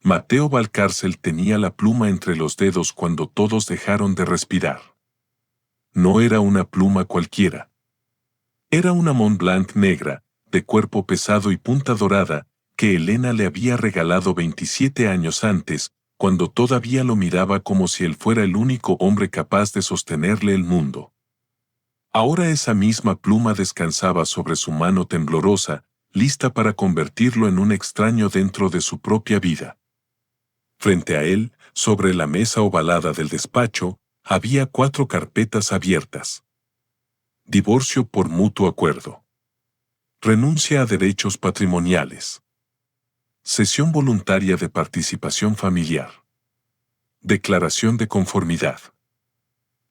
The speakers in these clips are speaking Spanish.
Mateo Valcárcel tenía la pluma entre los dedos cuando todos dejaron de respirar. No era una pluma cualquiera. Era una Montblanc negra, de cuerpo pesado y punta dorada, que Elena le había regalado 27 años antes, cuando todavía lo miraba como si él fuera el único hombre capaz de sostenerle el mundo. Ahora esa misma pluma descansaba sobre su mano temblorosa, lista para convertirlo en un extraño dentro de su propia vida. Frente a él, sobre la mesa ovalada del despacho, había 4 carpetas abiertas. Divorcio por mutuo acuerdo. Renuncia a derechos patrimoniales. Cesión voluntaria de participación familiar. Declaración de conformidad.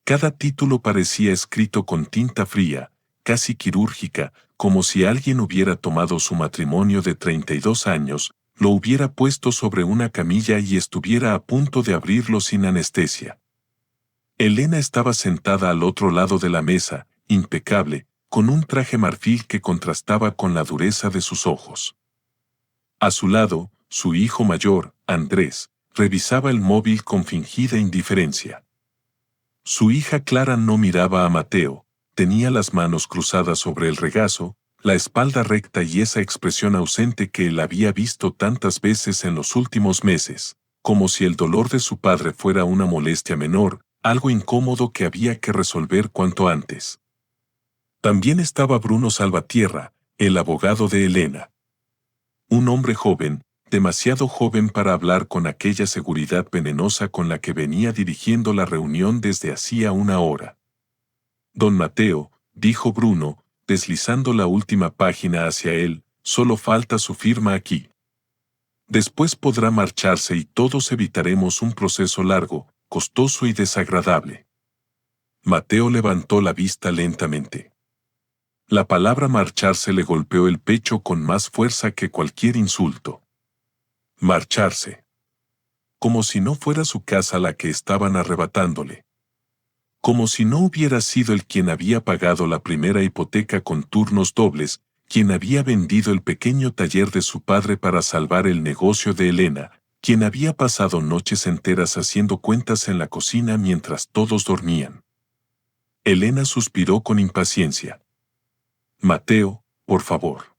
Cada título parecía escrito con tinta fría, casi quirúrgica, como si alguien hubiera tomado su matrimonio de 32 años, lo hubiera puesto sobre una camilla y estuviera a punto de abrirlo sin anestesia. Elena estaba sentada al otro lado de la mesa, impecable, con un traje marfil que contrastaba con la dureza de sus ojos. A su lado, su hijo mayor, Andrés, revisaba el móvil con fingida indiferencia. Su hija Clara no miraba a Mateo, tenía las manos cruzadas sobre el regazo, la espalda recta y esa expresión ausente que él había visto tantas veces en los últimos meses, como si el dolor de su padre fuera una molestia menor, algo incómodo que había que resolver cuanto antes. También estaba Bruno Salvatierra, el abogado de Elena. Un hombre joven, demasiado joven para hablar con aquella seguridad venenosa con la que venía dirigiendo la reunión desde hacía una hora. Don Mateo, dijo Bruno, deslizando la última página hacia él, solo falta su firma aquí. Después podrá marcharse y todos evitaremos un proceso largo, costoso y desagradable. Mateo levantó la vista lentamente. La palabra marcharse le golpeó el pecho con más fuerza que cualquier insulto. Marcharse. Como si no fuera su casa la que estaban arrebatándole. Como si no hubiera sido él quien había pagado la primera hipoteca con turnos dobles, quien había vendido el pequeño taller de su padre para salvar el negocio de Elena, quien había pasado noches enteras haciendo cuentas en la cocina mientras todos dormían. Elena suspiró con impaciencia. Mateo, por favor.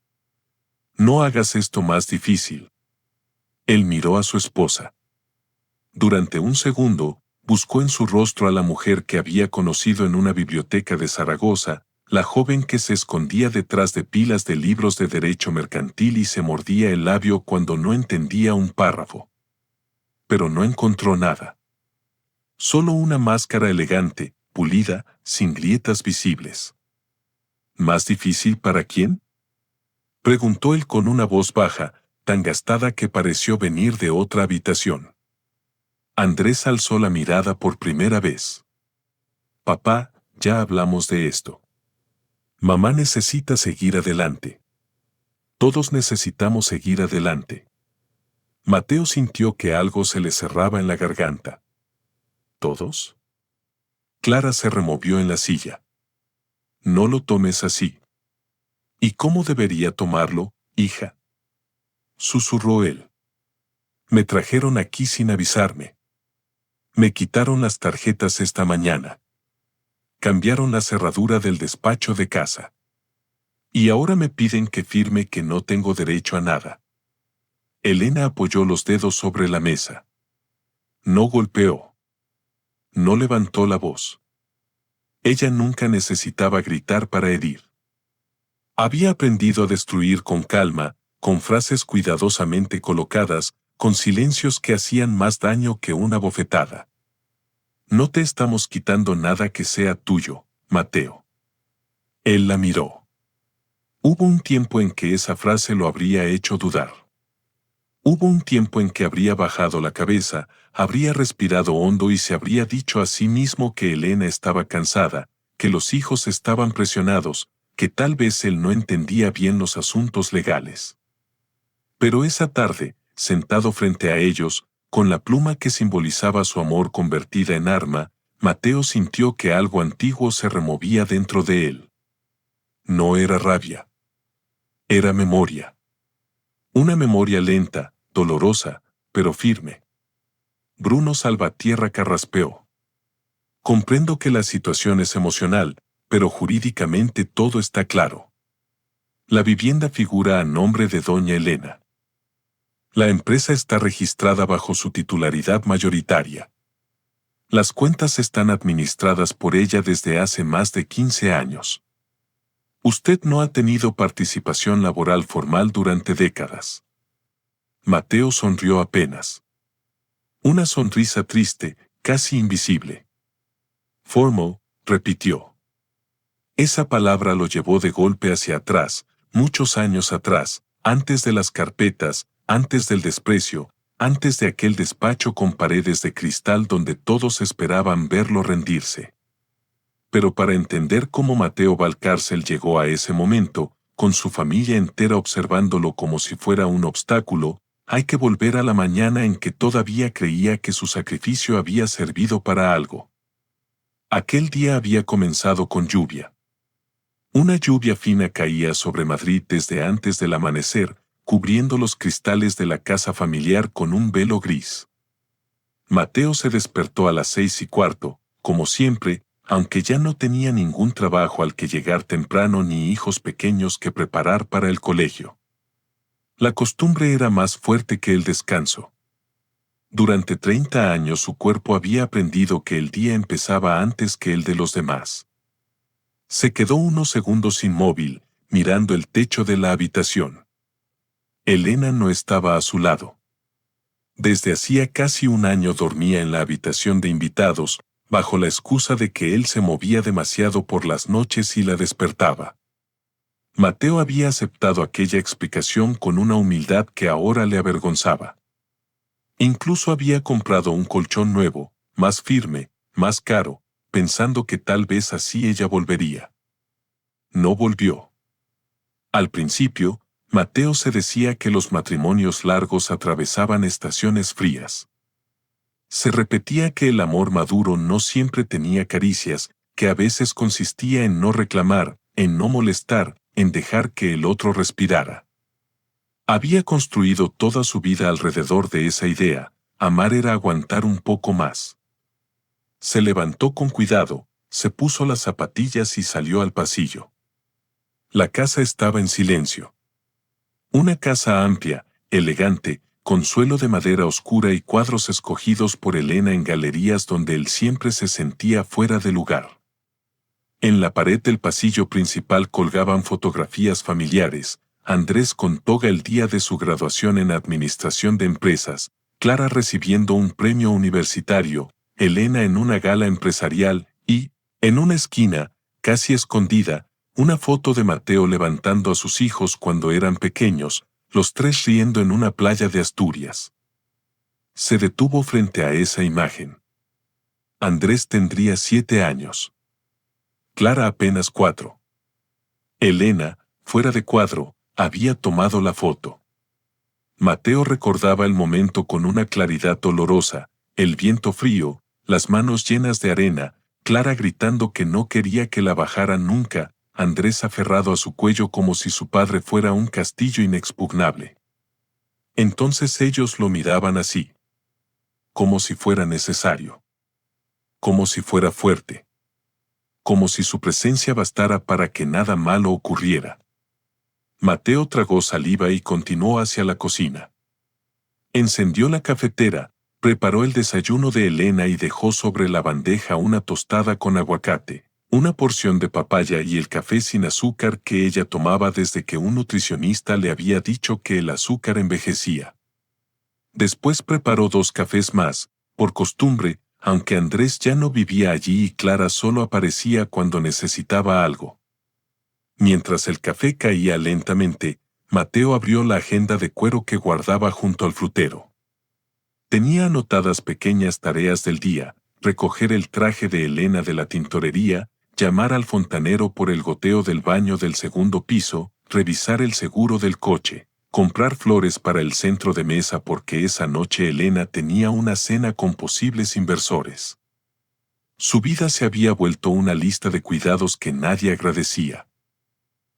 No hagas esto más difícil. Él miró a su esposa. Durante un segundo, buscó en su rostro a la mujer que había conocido en una biblioteca de Zaragoza, la joven que se escondía detrás de pilas de libros de derecho mercantil y se mordía el labio cuando no entendía un párrafo. Pero no encontró nada. Solo una máscara elegante, pulida, sin grietas visibles. ¿Más difícil para quién? Preguntó él con una voz baja, tan gastada que pareció venir de otra habitación. Andrés alzó la mirada por primera vez. Papá, ya hablamos de esto. Mamá necesita seguir adelante. Todos necesitamos seguir adelante. Mateo sintió que algo se le cerraba en la garganta. ¿Todos? Clara se removió en la silla. No lo tomes así. ¿Y cómo debería tomarlo, hija? Susurró él. Me trajeron aquí sin avisarme. Me quitaron las tarjetas esta mañana. Cambiaron la cerradura del despacho de casa. Y ahora me piden que firme que no tengo derecho a nada. Elena apoyó los dedos sobre la mesa. No golpeó. No levantó la voz. Ella nunca necesitaba gritar para herir. Había aprendido a destruir con calma, con frases cuidadosamente colocadas, con silencios que hacían más daño que una bofetada. No te estamos quitando nada que sea tuyo, Mateo. Él la miró. Hubo un tiempo en que esa frase lo habría hecho dudar. Hubo un tiempo en que habría bajado la cabeza, habría respirado hondo y se habría dicho a sí mismo que Elena estaba cansada, que los hijos estaban presionados, que tal vez él no entendía bien los asuntos legales. Pero esa tarde, sentado frente a ellos, con la pluma que simbolizaba su amor convertida en arma, Mateo sintió que algo antiguo se removía dentro de él. No era rabia. Era memoria. Una memoria lenta, dolorosa, pero firme. Bruno Salvatierra carraspeó. Comprendo que la situación es emocional, pero jurídicamente todo está claro. La vivienda figura a nombre de doña Elena. La empresa está registrada bajo su titularidad mayoritaria. Las cuentas están administradas por ella desde hace más de 15 años. Usted no ha tenido participación laboral formal durante décadas. Mateo sonrió apenas. Una sonrisa triste, casi invisible. Formal, repitió. Esa palabra lo llevó de golpe hacia atrás, muchos años atrás, antes de las carpetas, antes del desprecio, antes de aquel despacho con paredes de cristal donde todos esperaban verlo rendirse. Pero para entender cómo Mateo Valcárcel llegó a ese momento, con su familia entera observándolo como si fuera un obstáculo, hay que volver a la mañana en que todavía creía que su sacrificio había servido para algo. Aquel día había comenzado con lluvia. Una lluvia fina caía sobre Madrid desde antes del amanecer, cubriendo los cristales de la casa familiar con un velo gris. Mateo se despertó a las 6:15, como siempre, aunque ya no tenía ningún trabajo al que llegar temprano ni hijos pequeños que preparar para el colegio. La costumbre era más fuerte que el descanso. Durante 30 años su cuerpo había aprendido que el día empezaba antes que el de los demás. Se quedó unos segundos inmóvil, mirando el techo de la habitación. Elena no estaba a su lado. Desde hacía casi un año dormía en la habitación de invitados, bajo la excusa de que él se movía demasiado por las noches y la despertaba. Mateo había aceptado aquella explicación con una humildad que ahora le avergonzaba. Incluso había comprado un colchón nuevo, más firme, más caro, pensando que tal vez así ella volvería. No volvió. Al principio, Mateo se decía que los matrimonios largos atravesaban estaciones frías. Se repetía que el amor maduro no siempre tenía caricias, que a veces consistía en no reclamar, en no molestar, en dejar que el otro respirara. Había construido toda su vida alrededor de esa idea, amar era aguantar un poco más. Se levantó con cuidado, se puso las zapatillas y salió al pasillo. La casa estaba en silencio. Una casa amplia, elegante, con suelo de madera oscura y cuadros escogidos por Elena en galerías donde él siempre se sentía fuera de lugar. En la pared del pasillo principal colgaban fotografías familiares, Andrés con toga el día de su graduación en Administración de Empresas, Clara recibiendo un premio universitario, Elena en una gala empresarial y, en una esquina, casi escondida, una foto de Mateo levantando a sus hijos cuando eran pequeños, los tres riendo en una playa de Asturias. Se detuvo frente a esa imagen. Andrés tendría 7 años. Clara apenas 4. Elena, fuera de cuadro, había tomado la foto. Mateo recordaba el momento con una claridad dolorosa, el viento frío, las manos llenas de arena, Clara gritando que no quería que la bajaran nunca, Andrés aferrado a su cuello como si su padre fuera un castillo inexpugnable. Entonces ellos lo miraban así. Como si fuera necesario. Como si fuera fuerte. Como si su presencia bastara para que nada malo ocurriera. Mateo tragó saliva y continuó hacia la cocina. Encendió la cafetera, preparó el desayuno de Elena y dejó sobre la bandeja una tostada con aguacate, una porción de papaya y el café sin azúcar que ella tomaba desde que un nutricionista le había dicho que el azúcar envejecía. Después preparó 2 cafés más, por costumbre, aunque Andrés ya no vivía allí y Clara solo aparecía cuando necesitaba algo. Mientras el café caía lentamente, Mateo abrió la agenda de cuero que guardaba junto al frutero. Tenía anotadas pequeñas tareas del día, recoger el traje de Elena de la tintorería, llamar al fontanero por el goteo del baño del segundo piso, revisar el seguro del coche, comprar flores para el centro de mesa porque esa noche Elena tenía una cena con posibles inversores. Su vida se había vuelto una lista de cuidados que nadie agradecía.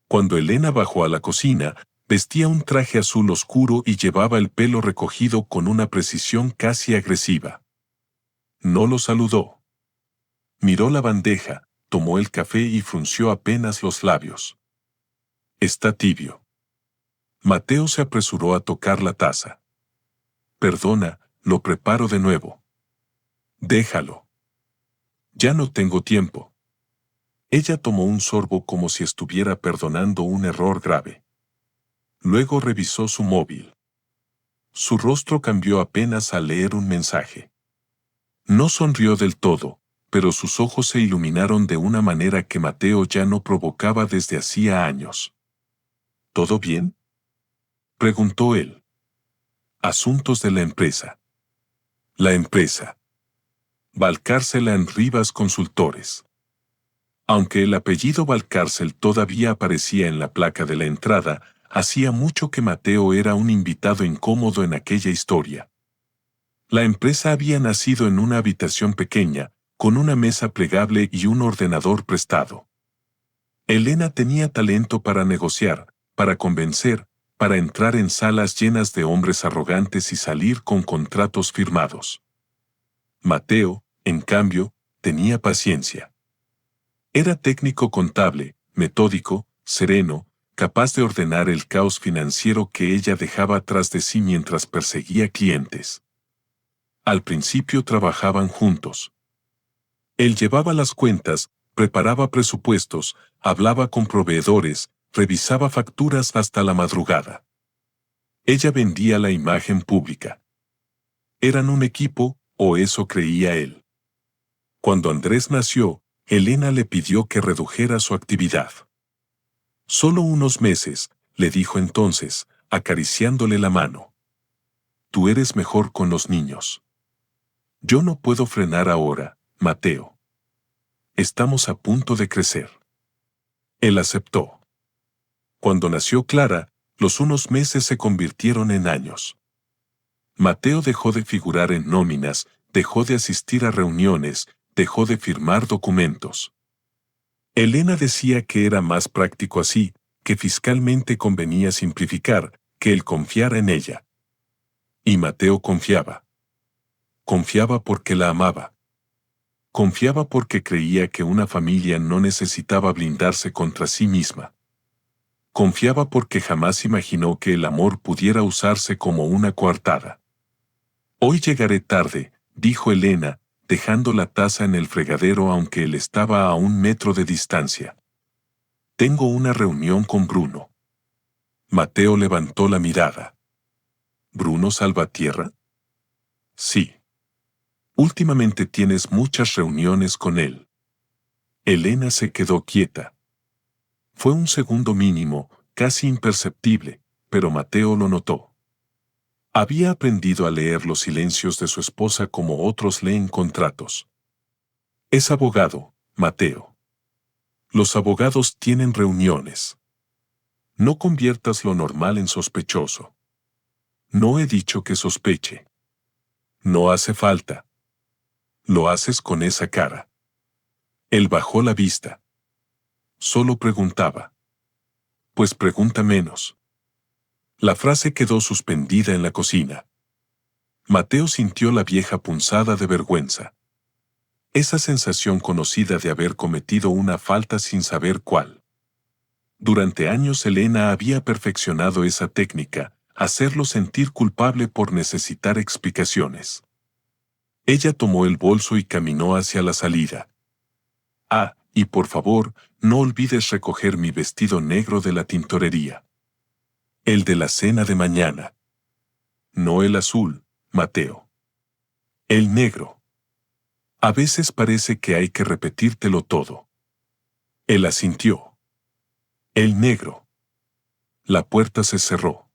Cuando Elena bajó a la cocina, Vestía un traje azul oscuro y llevaba el pelo recogido con una precisión casi agresiva. No lo saludó. Miró la bandeja, tomó el café y frunció apenas los labios. Está tibio. Mateo se apresuró a tocar la taza. Perdona, lo preparo de nuevo. Déjalo. Ya no tengo tiempo. Ella tomó un sorbo como si estuviera perdonando un error grave. Luego revisó su móvil. Su rostro cambió apenas al leer un mensaje. No sonrió del todo, pero sus ojos se iluminaron de una manera que Mateo ya no provocaba desde hacía años. ¿Todo bien?, preguntó él. Asuntos de la empresa. La empresa. Valcárcel Rivas Consultores. Aunque el apellido Valcárcel todavía aparecía en la placa de la entrada, hacía mucho que Mateo era un invitado incómodo en aquella historia. La empresa había nacido en una habitación pequeña, con una mesa plegable y un ordenador prestado. Elena tenía talento para negociar, para convencer, para entrar en salas llenas de hombres arrogantes y salir con contratos firmados. Mateo, en cambio, tenía paciencia. Era técnico contable, metódico, sereno, capaz de ordenar el caos financiero que ella dejaba atrás de sí mientras perseguía clientes. Al principio trabajaban juntos. Él llevaba las cuentas, preparaba presupuestos, hablaba con proveedores, revisaba facturas hasta la madrugada. Ella vendía la imagen pública. Eran un equipo, o eso creía él. Cuando Andrés nació, Elena le pidió que redujera su actividad. Solo unos meses, le dijo entonces, acariciándole la mano. Tú eres mejor con los niños. Yo no puedo frenar ahora, Mateo. Estamos a punto de crecer. Él aceptó. Cuando nació Clara, los unos meses se convirtieron en años. Mateo dejó de figurar en nóminas, dejó de asistir a reuniones, dejó de firmar documentos. Elena decía que era más práctico así, que fiscalmente convenía simplificar, que él confiara en ella. Y Mateo confiaba. Confiaba porque la amaba. Confiaba porque creía que una familia no necesitaba blindarse contra sí misma. Confiaba porque jamás imaginó que el amor pudiera usarse como una coartada. Hoy llegaré tarde, dijo Elena, dejando la taza en el fregadero aunque él estaba a 1 metro de distancia. Tengo una reunión con Bruno. Mateo levantó la mirada. ¿Bruno Salvatierra? Sí. Últimamente tienes muchas reuniones con él. Elena se quedó quieta. Fue un segundo mínimo, casi imperceptible, pero Mateo lo notó. Había aprendido a leer los silencios de su esposa como otros leen contratos. Es abogado, Mateo. Los abogados tienen reuniones. No conviertas lo normal en sospechoso. No he dicho que sospeche. No hace falta. Lo haces con esa cara. Él bajó la vista. Solo preguntaba. Pues pregunta menos. La frase quedó suspendida en la cocina. Mateo sintió la vieja punzada de vergüenza. Esa sensación conocida de haber cometido una falta sin saber cuál. Durante años Elena había perfeccionado esa técnica, hacerlo sentir culpable por necesitar explicaciones. Ella tomó el bolso y caminó hacia la salida. Ah, y por favor, no olvides recoger mi vestido negro de la tintorería. El de la cena de mañana. No el azul, Mateo. El negro. A veces parece que hay que repetírtelo todo. Él asintió. El negro. La puerta se cerró.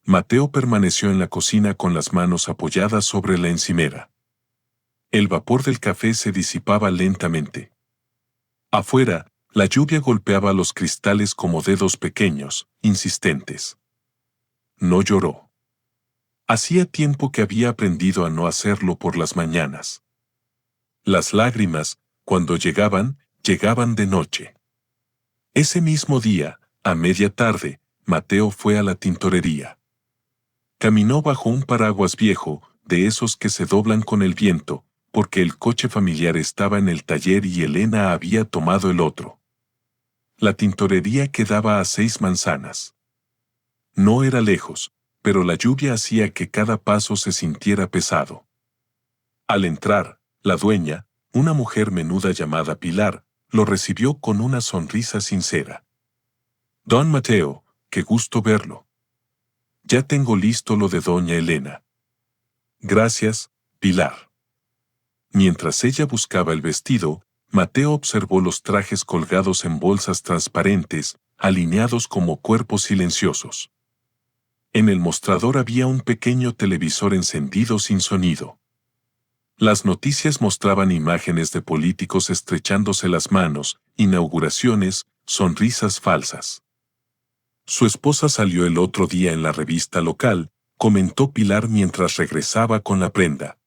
Mateo permaneció en la cocina con las manos apoyadas sobre la encimera. El vapor del café se disipaba lentamente. Afuera, la lluvia golpeaba los cristales como dedos pequeños, insistentes. No lloró. Hacía tiempo que había aprendido a no hacerlo por las mañanas. Las lágrimas, cuando llegaban, llegaban de noche. Ese mismo día, a media tarde, Mateo fue a la tintorería. Caminó bajo un paraguas viejo, de esos que se doblan con el viento, porque el coche familiar estaba en el taller y Elena había tomado el otro. La tintorería quedaba a 6 manzanas. No era lejos, pero la lluvia hacía que cada paso se sintiera pesado. Al entrar, la dueña, una mujer menuda llamada Pilar, lo recibió con una sonrisa sincera. Don Mateo, qué gusto verlo. Ya tengo listo lo de doña Elena. Gracias, Pilar. Mientras ella buscaba el vestido, Mateo observó los trajes colgados en bolsas transparentes, alineados como cuerpos silenciosos. En el mostrador había un pequeño televisor encendido sin sonido. Las noticias mostraban imágenes de políticos estrechándose las manos, inauguraciones, sonrisas falsas. Su esposa salió el otro día en la revista local, comentó Pilar mientras regresaba con la prenda.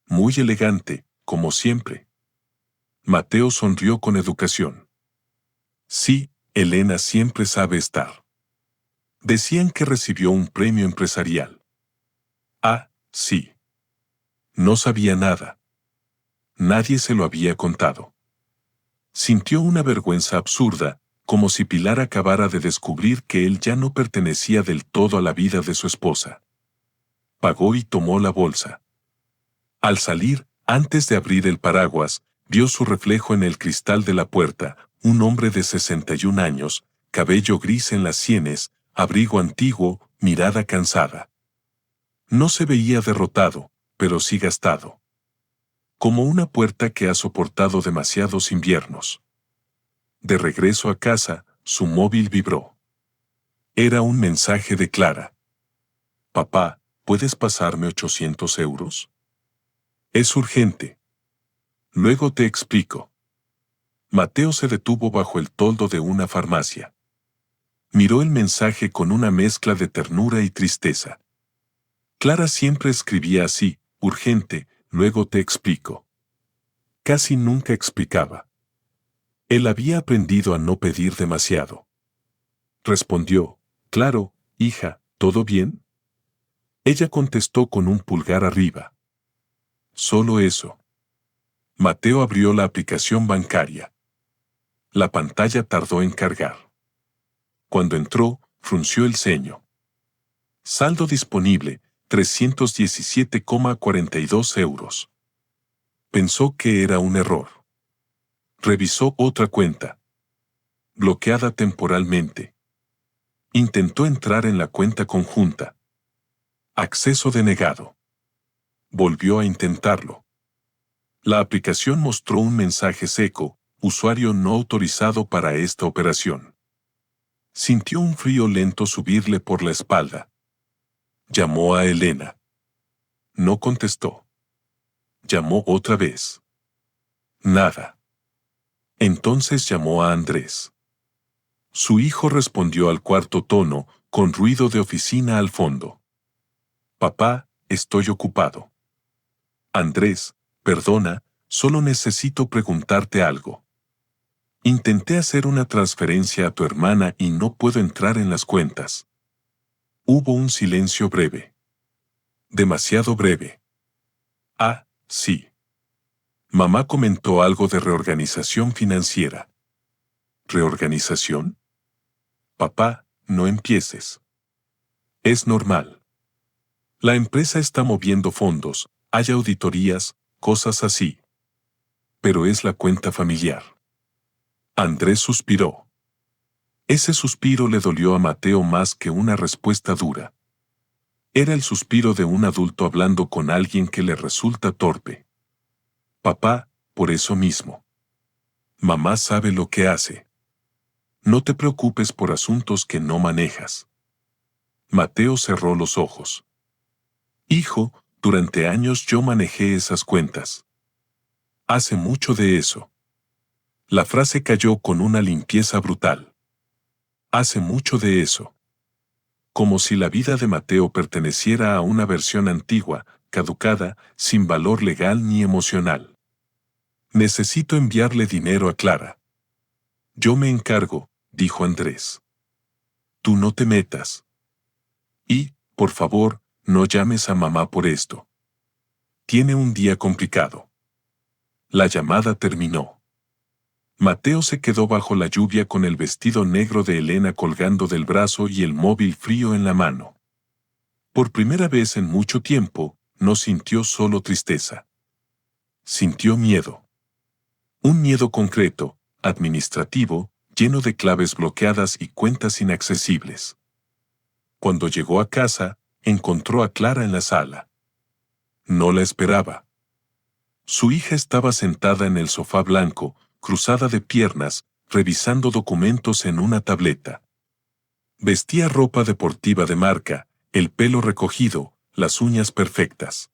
Muy elegante, como siempre. Mateo sonrió con educación. Sí, Elena siempre sabe estar. Decían que recibió un premio empresarial. Ah, sí. No sabía nada. Nadie se lo había contado. Sintió una vergüenza absurda, como si Pilar acabara de descubrir que él ya no pertenecía del todo a la vida de su esposa. Pagó y tomó la bolsa. Al salir, antes de abrir el paraguas, vio su reflejo en el cristal de la puerta, un hombre de 61 años, cabello gris en las sienes, abrigo antiguo, mirada cansada. No se veía derrotado, pero sí gastado. Como una puerta que ha soportado demasiados inviernos. De regreso a casa, su móvil vibró. Era un mensaje de Clara. Papá, ¿puedes pasarme 800 euros? Es urgente. Luego te explico. Mateo se detuvo bajo el toldo de una farmacia. Miró el mensaje con una mezcla de ternura y tristeza. Clara siempre escribía así, urgente, luego te explico. Casi nunca explicaba. Él había aprendido a no pedir demasiado. Respondió, claro, hija, ¿todo bien? Ella contestó con un pulgar arriba. Solo eso. Mateo abrió la aplicación bancaria. La pantalla tardó en cargar. Cuando entró, frunció el ceño. Saldo disponible, 317,42 euros. Pensó que era un error. Revisó otra cuenta. Bloqueada temporalmente. Intentó entrar en la cuenta conjunta. Acceso denegado. Volvió a intentarlo. La aplicación mostró un mensaje seco, usuario no autorizado para esta operación. Sintió un frío lento subirle por la espalda. Llamó a Elena. No contestó. Llamó otra vez. Nada. Entonces llamó a Andrés. Su hijo respondió al cuarto tono, con ruido de oficina al fondo. Papá, estoy ocupado. Andrés, perdona, solo necesito preguntarte algo. Intenté hacer una transferencia a tu hermana y no puedo entrar en las cuentas. Hubo un silencio breve. Demasiado breve. Ah, sí. Mamá comentó algo de reorganización financiera. ¿Reorganización? Papá, no empieces. Es normal. La empresa está moviendo fondos, hay auditorías, cosas así. Pero es la cuenta familiar. Andrés suspiró. Ese suspiro le dolió a Mateo más que una respuesta dura. Era el suspiro de un adulto hablando con alguien que le resulta torpe. Papá, por eso mismo. Mamá sabe lo que hace. No te preocupes por asuntos que no manejas. Mateo cerró los ojos. Hijo, durante años yo manejé esas cuentas. Hace mucho de eso. La frase cayó con una limpieza brutal. Hace mucho de eso. Como si la vida de Mateo perteneciera a una versión antigua, caducada, sin valor legal ni emocional. Necesito enviarle dinero a Clara. Yo me encargo, dijo Andrés. Tú no te metas. Y, por favor, no llames a mamá por esto. Tiene un día complicado. La llamada terminó. Mateo se quedó bajo la lluvia con el vestido negro de Elena colgando del brazo y el móvil frío en la mano. Por primera vez en mucho tiempo, no sintió solo tristeza. Sintió miedo. Un miedo concreto, administrativo, lleno de claves bloqueadas y cuentas inaccesibles. Cuando llegó a casa, encontró a Clara en la sala. No la esperaba. Su hija estaba sentada en el sofá blanco, cruzada de piernas, revisando documentos en una tableta. Vestía ropa deportiva de marca, el pelo recogido, las uñas perfectas.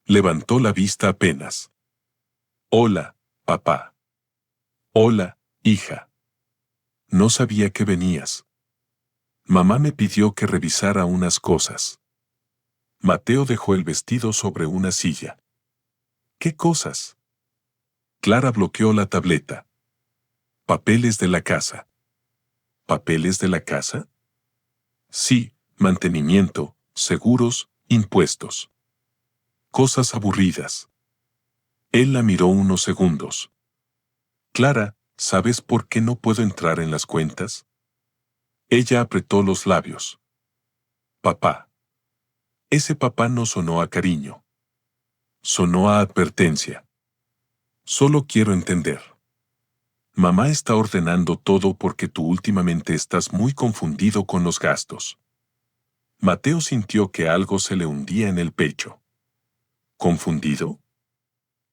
Levantó la vista apenas. Hola, papá. Hola, hija. No sabía que venías. Mamá me pidió que revisara unas cosas. Mateo dejó el vestido sobre una silla. ¿Qué cosas? Clara bloqueó la tableta. Papeles de la casa. ¿Papeles de la casa? Sí, mantenimiento, seguros, impuestos. Cosas aburridas. Él la miró unos segundos. Clara, ¿sabes por qué no puedo entrar en las cuentas? Ella apretó los labios. Papá. Ese papá no sonó a cariño. Sonó a advertencia. Solo quiero entender. Mamá está ordenando todo porque tú últimamente estás muy confundido con los gastos. Mateo sintió que algo se le hundía en el pecho. ¿Confundido?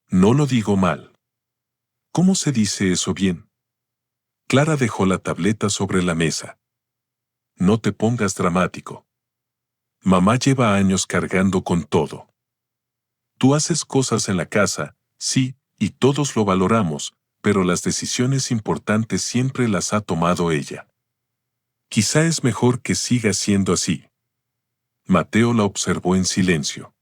No lo digo mal. ¿Cómo se dice eso bien? Clara dejó la tableta sobre la mesa. No te pongas dramático. Mamá lleva años cargando con todo. Tú haces cosas en la casa, sí, y todos lo valoramos, pero las decisiones importantes siempre las ha tomado ella. Quizá es mejor que siga siendo así. Mateo la observó en silencio.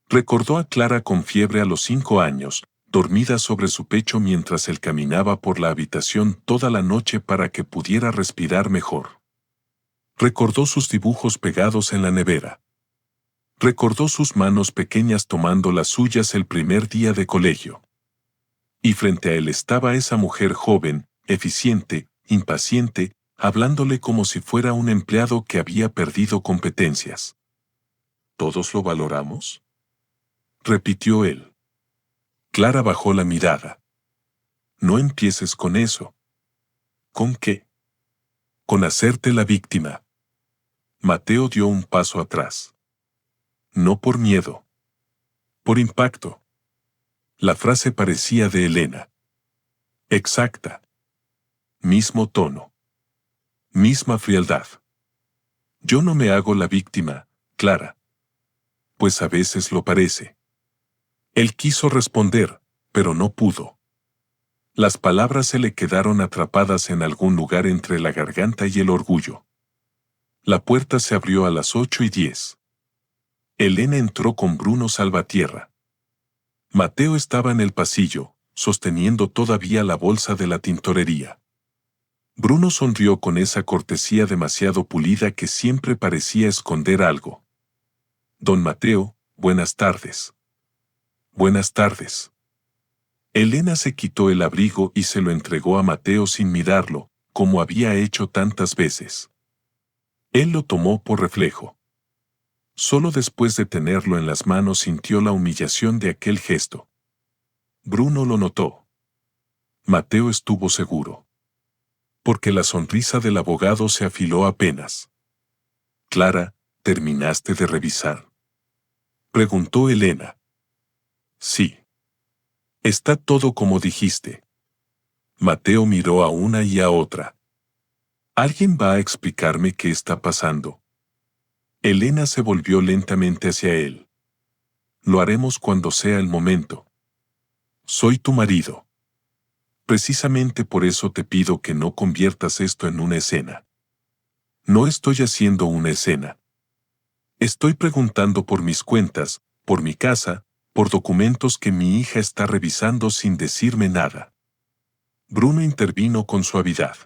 Recordó a Clara con fiebre a los 5 años, dormida sobre su pecho mientras él caminaba por la habitación toda la noche para que pudiera respirar mejor. Recordó sus dibujos pegados en la nevera. Recordó sus manos pequeñas tomando las suyas el primer día de colegio. Y frente a él estaba esa mujer joven, eficiente, impaciente, hablándole como si fuera un empleado que había perdido competencias. ¿Todos lo valoramos?, repitió él. Clara bajó la mirada. No empieces con eso. ¿Con qué? Con hacerte la víctima. Mateo dio un paso atrás. No por miedo. Por impacto. La frase parecía de Elena. Exacta. Mismo tono. Misma frialdad. Yo no me hago la víctima, Clara. Pues a veces lo parece. Él quiso responder, pero no pudo. Las palabras se le quedaron atrapadas en algún lugar entre la garganta y el orgullo. La puerta se abrió a las 8:10. Elena entró con Bruno Salvatierra. Mateo estaba en el pasillo, sosteniendo todavía la bolsa de la tintorería. Bruno sonrió con esa cortesía demasiado pulida que siempre parecía esconder algo. Don Mateo, buenas tardes. Buenas tardes. Elena se quitó el abrigo y se lo entregó a Mateo sin mirarlo, como había hecho tantas veces. Él lo tomó por reflejo. Solo después de tenerlo en las manos sintió la humillación de aquel gesto. Bruno lo notó. Mateo estuvo seguro. Porque la sonrisa del abogado se afiló apenas. Clara, ¿terminaste de revisar?, preguntó Elena. Sí. Está todo como dijiste. Mateo miró a una y a otra. ¿Alguien va a explicarme qué está pasando? Elena se volvió lentamente hacia él. Lo haremos cuando sea el momento. Soy tu marido. Precisamente por eso te pido que no conviertas esto en una escena. No estoy haciendo una escena. Estoy preguntando por mis cuentas, por mi casa, por documentos que mi hija está revisando sin decirme nada. Bruno intervino con suavidad.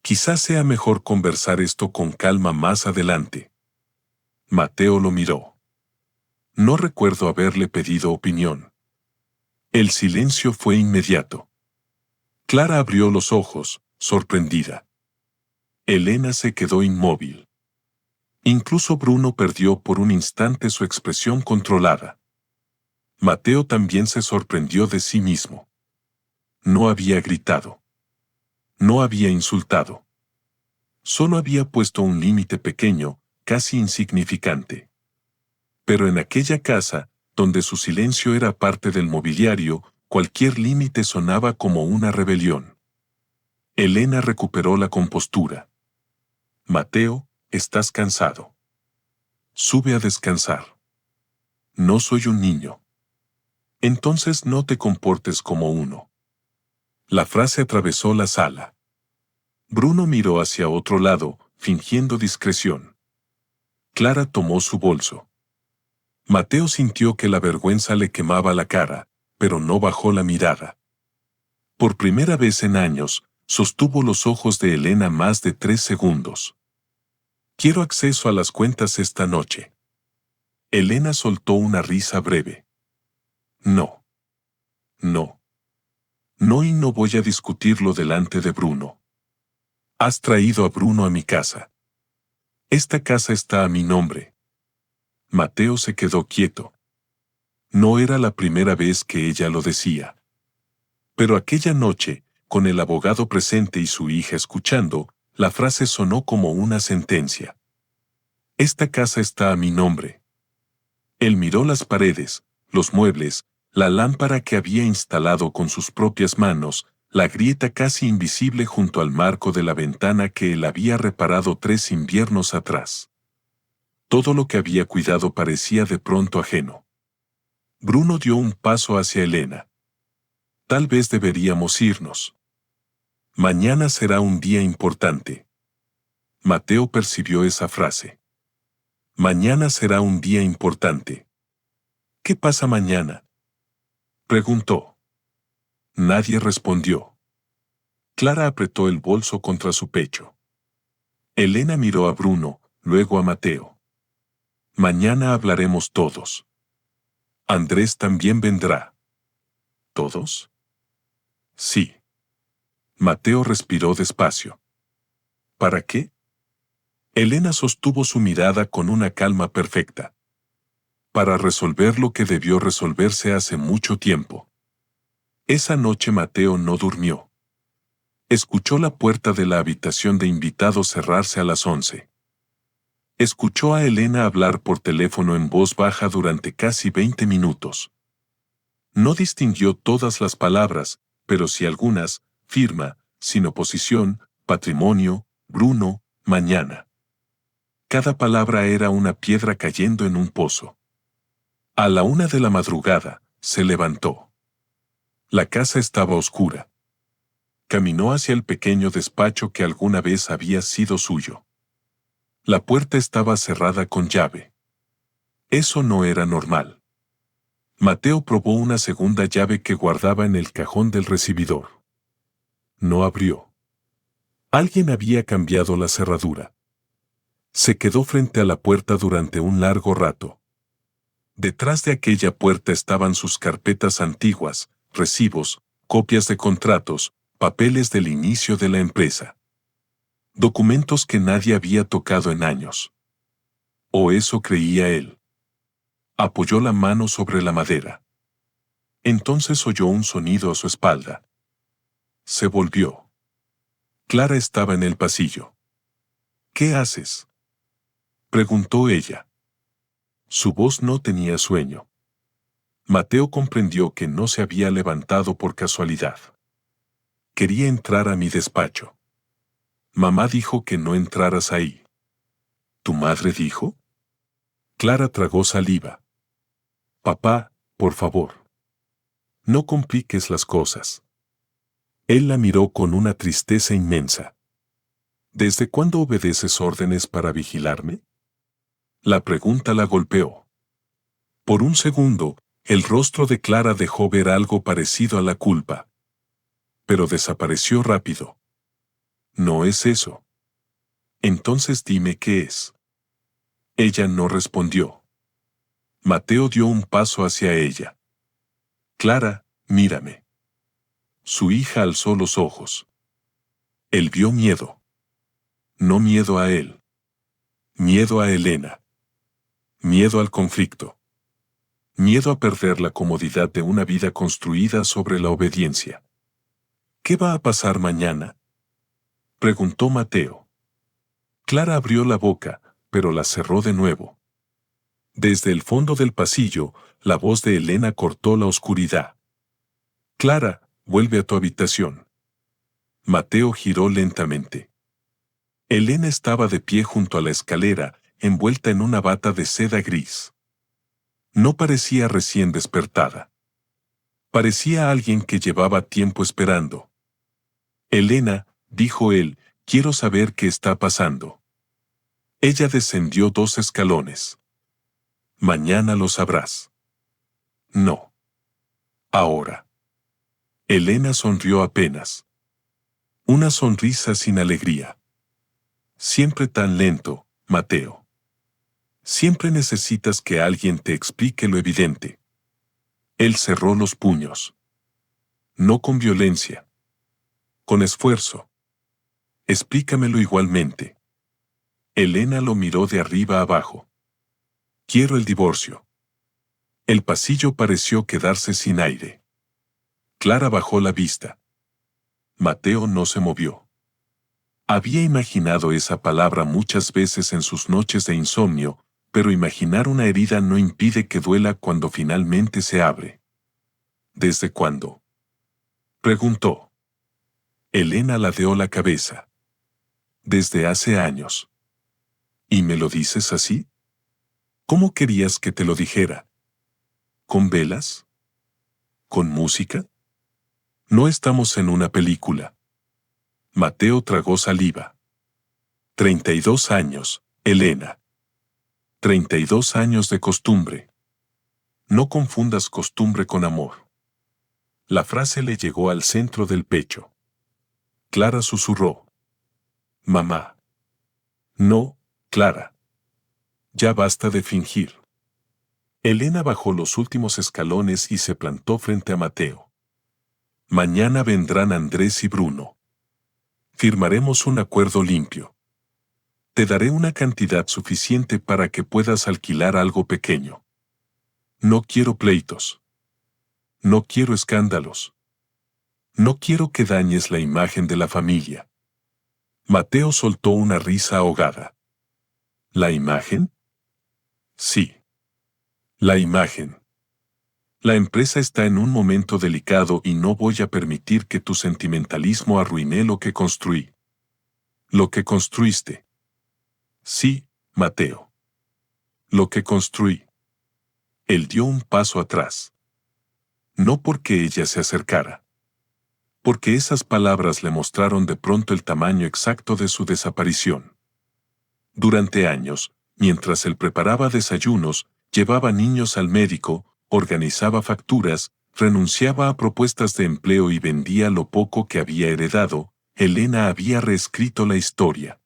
Quizás sea mejor conversar esto con calma más adelante. Mateo lo miró. No recuerdo haberle pedido opinión. El silencio fue inmediato. Clara abrió los ojos, sorprendida. Elena se quedó inmóvil. Incluso Bruno perdió por un instante su expresión controlada. Mateo también se sorprendió de sí mismo. No había gritado. No había insultado. Solo había puesto un límite pequeño, casi insignificante. Pero en aquella casa, donde su silencio era parte del mobiliario, cualquier límite sonaba como una rebelión. Elena recuperó la compostura. Mateo, estás cansado. Sube a descansar. No soy un niño. Entonces no te comportes como uno. La frase atravesó la sala. Bruno miró hacia otro lado, fingiendo discreción. Clara tomó su bolso. Mateo sintió que la vergüenza le quemaba la cara, pero no bajó la mirada. Por primera vez en años, sostuvo los ojos de Elena más de 3 segundos. Quiero acceso a las cuentas esta noche. Elena soltó una risa breve. No. No. No, y no voy a discutirlo delante de Bruno. Has traído a Bruno a mi casa. Esta casa está a mi nombre. Mateo se quedó quieto. No era la primera vez que ella lo decía. Pero aquella noche, con el abogado presente y su hija escuchando, la frase sonó como una sentencia. Esta casa está a mi nombre. Él miró las paredes, los muebles, la lámpara que había instalado con sus propias manos, la grieta casi invisible junto al marco de la ventana que él había reparado 3 inviernos atrás. Todo lo que había cuidado parecía de pronto ajeno. Bruno dio un paso hacia Elena. Tal vez deberíamos irnos. Mañana será un día importante. Mateo percibió esa frase. Mañana será un día importante. ¿Qué pasa mañana?, preguntó. Nadie respondió. Clara apretó el bolso contra su pecho. Elena miró a Bruno, luego a Mateo. Mañana hablaremos todos. Andrés también vendrá. ¿Todos? Sí. Mateo respiró despacio. ¿Para qué? Elena sostuvo su mirada con una calma perfecta. Para resolver lo que debió resolverse hace mucho tiempo. Esa noche Mateo no durmió. Escuchó la puerta de la habitación de invitados cerrarse a las 11. Escuchó a Elena hablar por teléfono en voz baja durante casi 20 minutos. No distinguió todas las palabras, pero sí algunas: firma, sin oposición, patrimonio, Bruno, mañana. Cada palabra era una piedra cayendo en un pozo. A la 1 de la madrugada, se levantó. La casa estaba oscura. Caminó hacia el pequeño despacho que alguna vez había sido suyo. La puerta estaba cerrada con llave. Eso no era normal. Mateo probó una segunda llave que guardaba en el cajón del recibidor. No abrió. Alguien había cambiado la cerradura. Se quedó frente a la puerta durante un largo rato. Detrás de aquella puerta estaban sus carpetas antiguas, recibos, copias de contratos, papeles del inicio de la empresa. Documentos que nadie había tocado en años. O eso creía él. Apoyó la mano sobre la madera. Entonces oyó un sonido a su espalda. Se volvió. Clara estaba en el pasillo. ¿Qué haces?, preguntó ella. Su voz no tenía sueño. Mateo comprendió que no se había levantado por casualidad. Quería entrar a mi despacho. Mamá dijo que no entraras ahí. ¿Tu madre dijo? Clara tragó saliva. Papá, por favor. No compliques las cosas. Él la miró con una tristeza inmensa. ¿Desde cuándo obedeces órdenes para vigilarme?, la pregunta la golpeó. Por un segundo, el rostro de Clara dejó ver algo parecido a la culpa. Pero desapareció rápido. No es eso. Entonces dime qué es. Ella no respondió. Mateo dio un paso hacia ella. Clara, mírame. Su hija alzó los ojos. Él vio miedo. No miedo a él. Miedo a Elena. Miedo al conflicto. Miedo a perder la comodidad de una vida construida sobre la obediencia. ¿Qué va a pasar mañana?, preguntó Mateo. Clara abrió la boca, pero la cerró de nuevo. Desde el fondo del pasillo, la voz de Elena cortó la oscuridad. Clara, vuelve a tu habitación. Mateo giró lentamente. Elena estaba de pie junto a la escalera, envuelta en una bata de seda gris. No parecía recién despertada. Parecía alguien que llevaba tiempo esperando. Elena, dijo él, quiero saber qué está pasando. Ella descendió 2 escalones. Mañana lo sabrás. No. Ahora. Elena sonrió apenas. Una sonrisa sin alegría. Siempre tan lento, Mateo. Siempre necesitas que alguien te explique lo evidente. Él cerró los puños. No con violencia. Con esfuerzo. Explícamelo igualmente. Elena lo miró de arriba abajo. Quiero el divorcio. El pasillo pareció quedarse sin aire. Clara bajó la vista. Mateo no se movió. Había imaginado esa palabra muchas veces en sus noches de insomnio, pero imaginar una herida no impide que duela cuando finalmente se abre. ¿Desde cuándo?, preguntó. Elena ladeó la cabeza. Desde hace años. ¿Y me lo dices así? ¿Cómo querías que te lo dijera? ¿Con velas? ¿Con música? No estamos en una película. Mateo tragó saliva. 32 años, Elena. 32 años de costumbre. No confundas costumbre con amor. La frase le llegó al centro del pecho. Clara susurró. Mamá. No, Clara. Ya basta de fingir. Elena bajó los últimos escalones y se plantó frente a Mateo. Mañana vendrán Andrés y Bruno. Firmaremos un acuerdo limpio. Te daré una cantidad suficiente para que puedas alquilar algo pequeño. No quiero pleitos. No quiero escándalos. No quiero que dañes la imagen de la familia. Mateo soltó una risa ahogada. ¿La imagen? Sí. La imagen. La empresa está en un momento delicado y no voy a permitir que tu sentimentalismo arruine lo que construí. Lo que construiste. Sí, Mateo. Lo que construí. Él dio un paso atrás. No porque ella se acercara. Porque esas palabras le mostraron de pronto el tamaño exacto de su desaparición. Durante años, mientras él preparaba desayunos, llevaba niños al médico, organizaba facturas, renunciaba a propuestas de empleo y vendía lo poco que había heredado, Elena había reescrito la historia.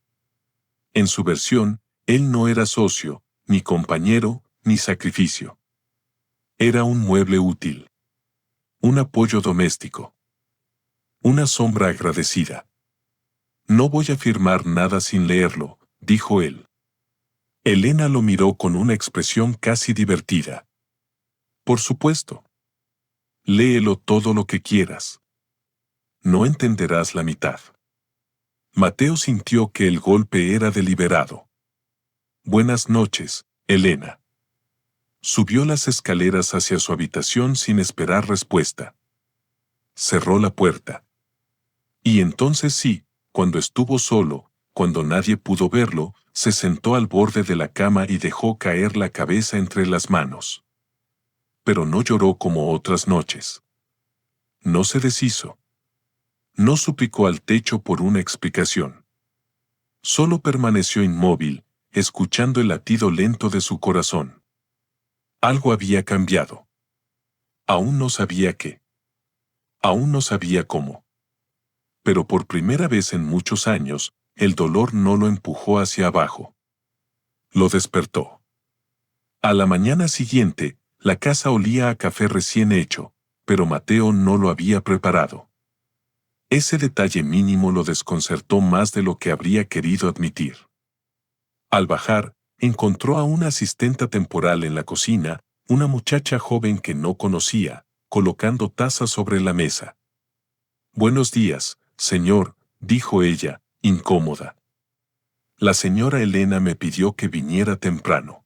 En su versión, él no era socio, ni compañero, ni sacrificio. Era un mueble útil. Un apoyo doméstico. Una sombra agradecida. No voy a firmar nada sin leerlo, dijo él. Elena lo miró con una expresión casi divertida. Por supuesto. Léelo todo lo que quieras. No entenderás la mitad. Mateo sintió que el golpe era deliberado. Buenas noches, Elena. Subió las escaleras hacia su habitación sin esperar respuesta. Cerró la puerta. Y entonces sí, cuando estuvo solo, cuando nadie pudo verlo, se sentó al borde de la cama y dejó caer la cabeza entre las manos. Pero no lloró como otras noches. No se deshizo. No suplicó al techo por una explicación. Solo permaneció inmóvil, escuchando el latido lento de su corazón. Algo había cambiado. Aún no sabía qué. Aún no sabía cómo. pero por primera vez en muchos años, el dolor no lo empujó hacia abajo. Lo despertó. A la mañana siguiente, la casa olía a café recién hecho, pero Mateo no lo había preparado. Ese detalle mínimo lo desconcertó más de lo que habría querido admitir. Al bajar, encontró a una asistenta temporal en la cocina, una muchacha joven que no conocía, colocando tazas sobre la mesa. «Buenos días, señor», dijo ella, incómoda. «La señora Elena me pidió que viniera temprano».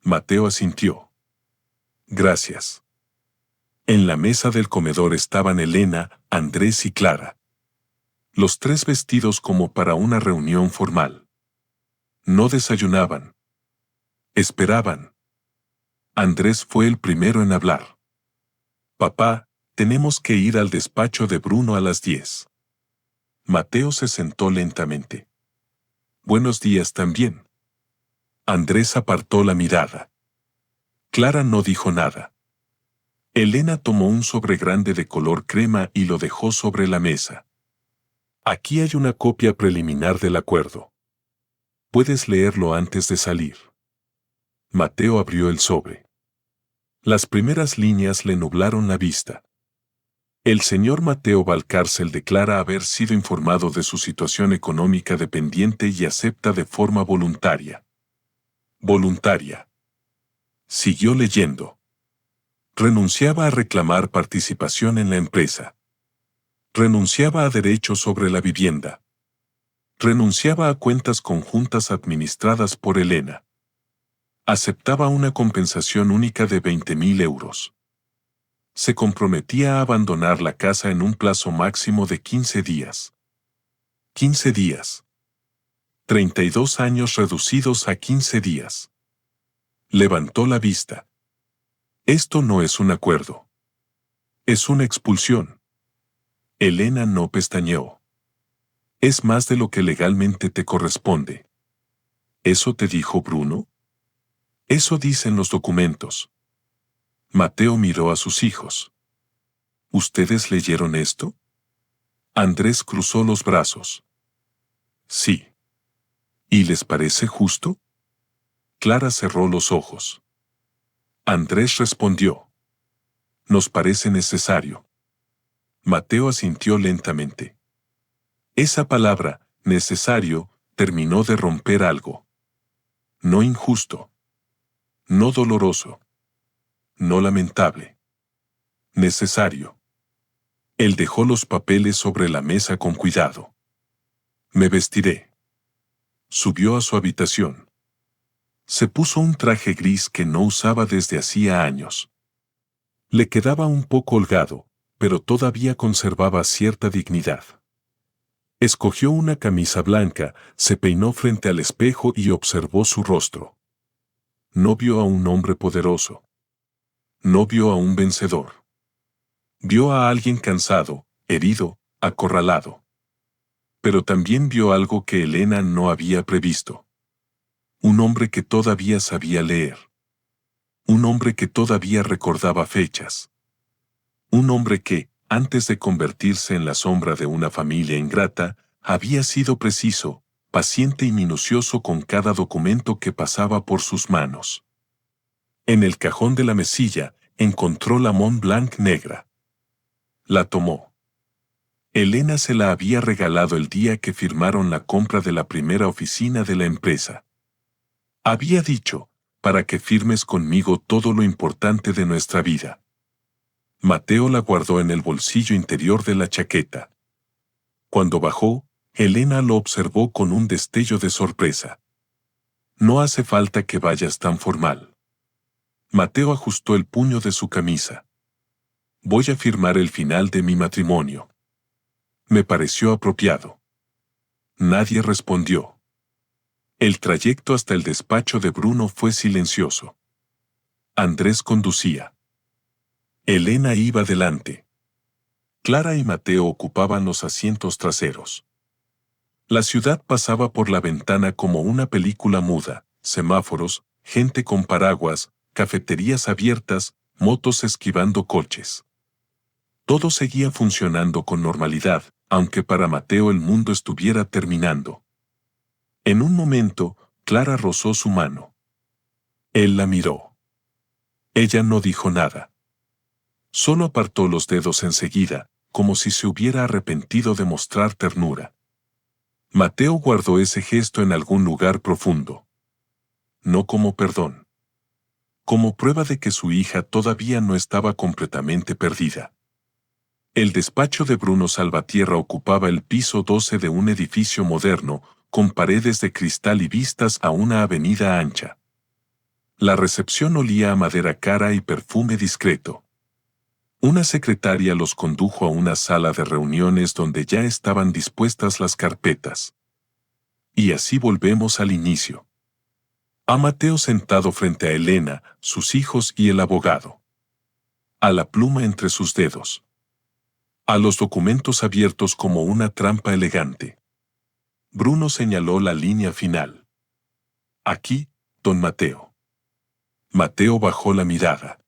Mateo asintió. «Gracias». En la mesa del comedor estaban Elena, Andrés y Clara. Los tres vestidos como para una reunión formal. No desayunaban. Esperaban. Andrés fue el primero en hablar. «Papá, tenemos que ir al despacho de Bruno a las 10». Mateo se sentó lentamente. «Buenos días también». Andrés apartó la mirada. Clara no dijo nada. Elena tomó un sobre grande de color crema y lo dejó sobre la mesa. «Aquí hay una copia preliminar del acuerdo. Puedes leerlo antes de salir». Mateo abrió el sobre. Las primeras líneas le nublaron la vista. El señor Mateo Valcárcel declara haber sido informado de su situación económica dependiente y acepta de forma voluntaria. Voluntaria. Siguió leyendo. Renunciaba a reclamar participación en la empresa. Renunciaba a derechos sobre la vivienda. Renunciaba a cuentas conjuntas administradas por Elena. Aceptaba una compensación única de 20.000 euros. Se comprometía a abandonar la casa en un plazo máximo de 15 días. 15 días. 32 años reducidos a 15 días. Levantó la vista. Esto no es un acuerdo. Es una expulsión. Elena no pestañeó. Es más de lo que legalmente te corresponde. ¿Eso te dijo Bruno? Eso dicen los documentos. Mateo miró a sus hijos. ¿Ustedes leyeron esto? Andrés cruzó los brazos. Sí. ¿Y les parece justo? Clara cerró los ojos. Andrés respondió. Nos parece necesario. Mateo asintió lentamente. Esa palabra, necesario, terminó de romper algo. No injusto. No doloroso. No lamentable. Necesario. Él dejó los papeles sobre la mesa con cuidado. Me vestiré. Subió a su habitación. Se puso un traje gris que no usaba desde hacía años. Le quedaba un poco holgado, pero todavía conservaba cierta dignidad. Escogió una camisa blanca, se peinó frente al espejo y observó su rostro. No vio a un hombre poderoso. No vio a un vencedor. Vio a alguien cansado, herido, acorralado. Pero también vio algo que Elena no había previsto. Un hombre que todavía sabía leer. Un hombre que todavía recordaba fechas. Un hombre que, antes de convertirse en la sombra de una familia ingrata, había sido preciso, paciente y minucioso con cada documento que pasaba por sus manos. En el cajón de la mesilla, encontró la Mont Blanc negra. La tomó. Elena se la había regalado el día que firmaron la compra de la primera oficina de la empresa. Había dicho, para que firmes conmigo todo lo importante de nuestra vida. Mateo la guardó en el bolsillo interior de la chaqueta. Cuando bajó, Elena lo observó con un destello de sorpresa. No hace falta que vayas tan formal. Mateo ajustó el puño de su camisa. Voy a firmar el final de mi matrimonio. Me pareció apropiado. Nadie respondió. El trayecto hasta el despacho de Bruno fue silencioso. Andrés conducía. Elena iba delante. Clara y Mateo ocupaban los asientos traseros. La ciudad pasaba por la ventana como una película muda, semáforos, gente con paraguas, cafeterías abiertas, motos esquivando coches. Todo seguía funcionando con normalidad, aunque para Mateo el mundo estuviera terminando. En un momento, Clara rozó su mano. Él la miró. Ella no dijo nada. Solo apartó los dedos enseguida, como si se hubiera arrepentido de mostrar ternura. Mateo guardó ese gesto en algún lugar profundo. No como perdón. Como prueba de que su hija todavía no estaba completamente perdida. El despacho de Bruno Salvatierra ocupaba el piso 12 de un edificio moderno, con paredes de cristal y vistas a una avenida ancha. La recepción olía a madera cara y perfume discreto. Una secretaria los condujo a una sala de reuniones donde ya estaban dispuestas las carpetas. Y así volvemos al inicio. A Mateo sentado frente a Elena, sus hijos y el abogado. A la pluma entre sus dedos. A los documentos abiertos como una trampa elegante. Bruno señaló la línea final. Aquí, don Mateo. Mateo bajó la mirada.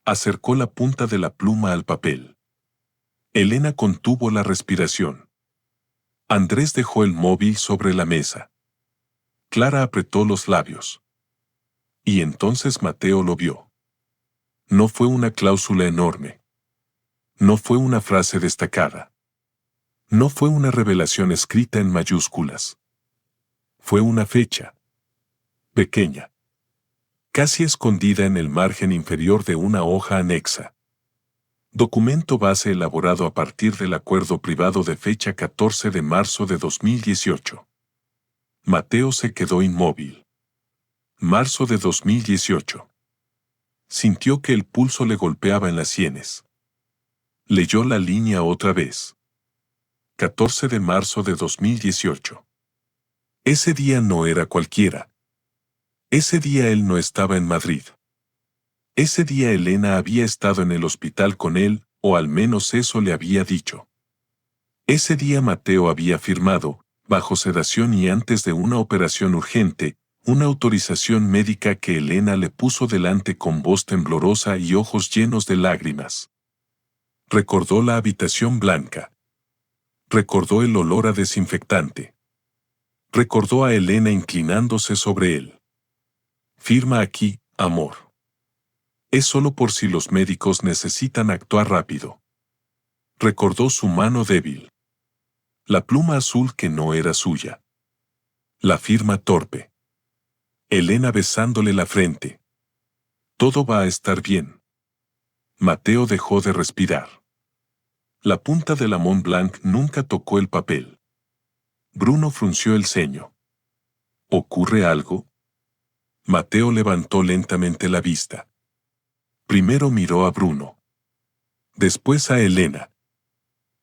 Acercó la punta de la pluma al papel. Elena contuvo la respiración. Andrés dejó el móvil sobre la mesa. Clara apretó los labios. Y entonces Mateo lo vio. No fue una cláusula enorme. No fue una frase destacada. No fue una revelación escrita en mayúsculas. Fue una fecha. Pequeña. Casi escondida en el margen inferior de una hoja anexa. Documento base elaborado a partir del acuerdo privado de fecha 14 de marzo de 2018. Mateo se quedó inmóvil. Marzo de 2018. Sintió que el pulso le golpeaba en las sienes. Leyó la línea otra vez. 14 de marzo de 2018. Ese día no era cualquiera. Ese día él no estaba en Madrid. Ese día Elena había estado en el hospital con él, o al menos eso le había dicho. Ese día Mateo había firmado, bajo sedación y antes de una operación urgente, una autorización médica que Elena le puso delante con voz temblorosa y ojos llenos de lágrimas. Recordó la habitación blanca. Recordó el olor a desinfectante. Recordó a Elena inclinándose sobre él. Firma aquí, amor. Es solo por si los médicos necesitan actuar rápido. Recordó su mano débil. La pluma azul que no era suya. La firma torpe. Elena besándole la frente. Todo va a estar bien. Mateo dejó de respirar. La punta de la Mont Blanc nunca tocó el papel. Bruno frunció el ceño. ¿Ocurre algo? Mateo levantó lentamente la vista. Primero miró a Bruno. Después a Elena.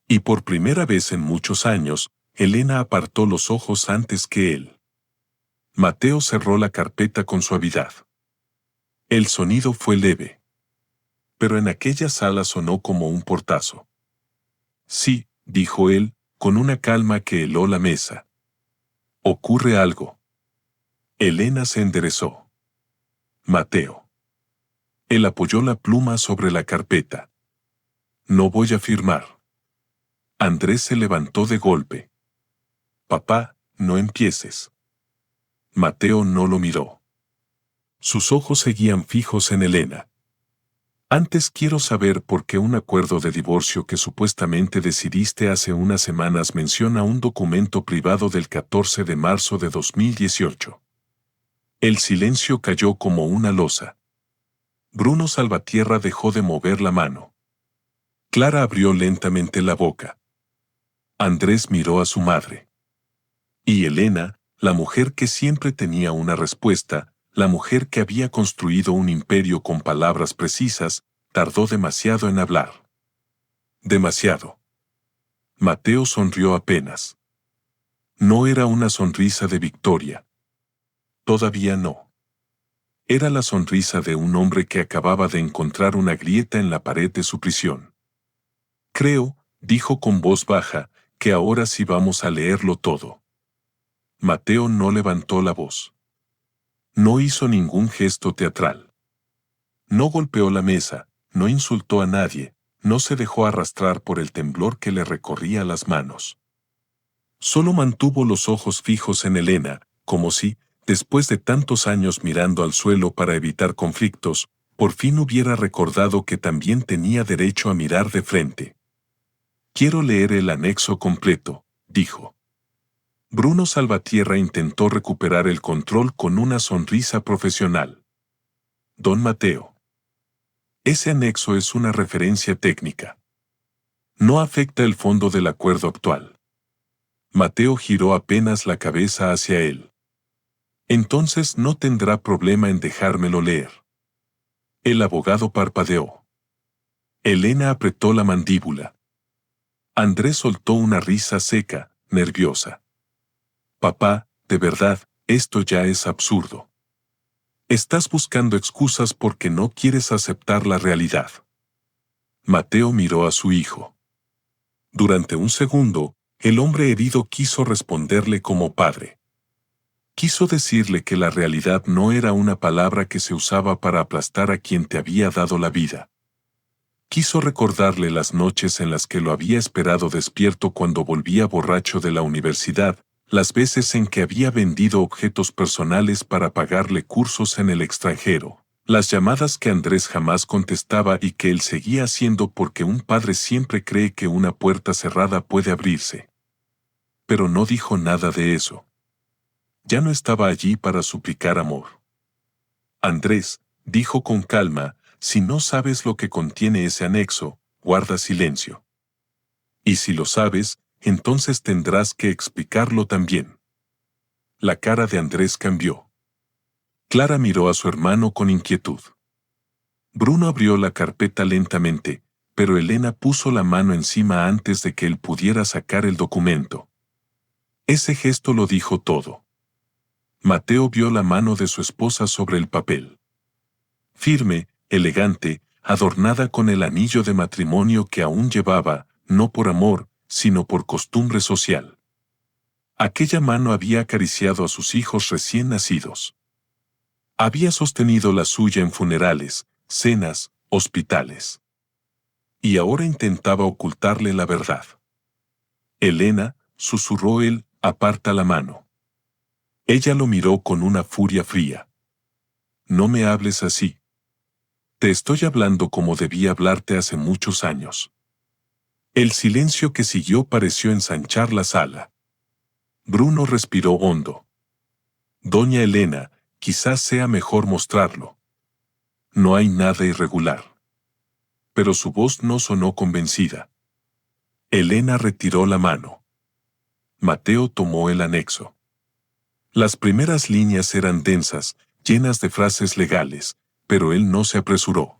Y por primera vez en muchos años, Elena apartó los ojos antes que él. Mateo cerró la carpeta con suavidad. El sonido fue leve. Pero en aquella sala sonó como un portazo. Sí, dijo él, con una calma que heló la mesa. ¿Ocurre algo? Elena se enderezó. Mateo. Él apoyó la pluma sobre la carpeta. No voy a firmar. Andrés se levantó de golpe. Papá, no empieces. Mateo no lo miró. Sus ojos seguían fijos en Elena. Antes quiero saber por qué un acuerdo de divorcio que supuestamente decidiste hace unas semanas menciona un documento privado del 14 de marzo de 2018. El silencio cayó como una losa. Bruno Salvatierra dejó de mover la mano. Clara abrió lentamente la boca. Andrés miró a su madre. Y Elena, la mujer que siempre tenía una respuesta, la mujer que había construido un imperio con palabras precisas, tardó demasiado en hablar. Demasiado. Mateo sonrió apenas. No era una sonrisa de victoria. Todavía no. Era la sonrisa de un hombre que acababa de encontrar una grieta en la pared de su prisión. Creo, dijo con voz baja, que ahora sí vamos a leerlo todo. Mateo no levantó la voz. No hizo ningún gesto teatral. No golpeó la mesa, no insultó a nadie, no se dejó arrastrar por el temblor que le recorría las manos. Solo mantuvo los ojos fijos en Elena, como si, después de tantos años mirando al suelo para evitar conflictos, por fin hubiera recordado que también tenía derecho a mirar de frente. «Quiero leer el anexo completo», dijo. Bruno Salvatierra intentó recuperar el control con una sonrisa profesional. «Don Mateo. Ese anexo es una referencia técnica. No afecta el fondo del acuerdo actual». Mateo giró apenas la cabeza hacia él. «Entonces no tendrá problema en dejármelo leer». El abogado parpadeó. Elena apretó la mandíbula. Andrés soltó una risa seca, nerviosa. «Papá, de verdad, esto ya es absurdo. Estás buscando excusas porque no quieres aceptar la realidad». Mateo miró a su hijo. Durante un segundo, el hombre herido quiso responderle como padre. Quiso decirle que la realidad no era una palabra que se usaba para aplastar a quien te había dado la vida. Quiso recordarle las noches en las que lo había esperado despierto cuando volvía borracho de la universidad, las veces en que había vendido objetos personales para pagarle cursos en el extranjero, las llamadas que Andrés jamás contestaba y que él seguía haciendo porque un padre siempre cree que una puerta cerrada puede abrirse. Pero no dijo nada de eso. Ya no estaba allí para suplicar amor. «Andrés», dijo con calma, «si no sabes lo que contiene ese anexo, guarda silencio. Y si lo sabes, entonces tendrás que explicarlo también». La cara de Andrés cambió. Clara miró a su hermano con inquietud. Bruno abrió la carpeta lentamente, pero Elena puso la mano encima antes de que él pudiera sacar el documento. Ese gesto lo dijo todo. Mateo vio la mano de su esposa sobre el papel. Firme, elegante, adornada con el anillo de matrimonio que aún llevaba, no por amor, sino por costumbre social. Aquella mano había acariciado a sus hijos recién nacidos. Había sostenido la suya en funerales, cenas, hospitales. Y ahora intentaba ocultarle la verdad. «Elena», susurró él, «aparta la mano». Ella lo miró con una furia fría. «No me hables así. Te estoy hablando como debí hablarte hace muchos años». El silencio que siguió pareció ensanchar la sala. Bruno respiró hondo. «Doña Elena, quizás sea mejor mostrarlo. No hay nada irregular». Pero su voz no sonó convencida. Elena retiró la mano. Mateo tomó el anexo. Las primeras líneas eran densas, llenas de frases legales, pero él no se apresuró.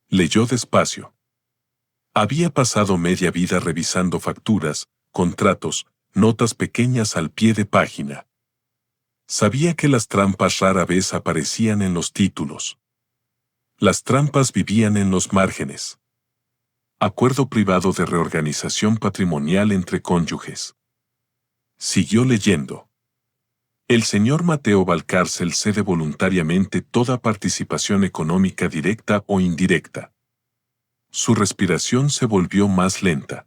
Leyó despacio. Había pasado media vida revisando facturas, contratos, notas pequeñas al pie de página. Sabía que las trampas rara vez aparecían en los títulos. Las trampas vivían en los márgenes. Acuerdo privado de reorganización patrimonial entre cónyuges. Siguió leyendo. El señor Mateo Valcárcel cede voluntariamente toda participación económica directa o indirecta. Su respiración se volvió más lenta.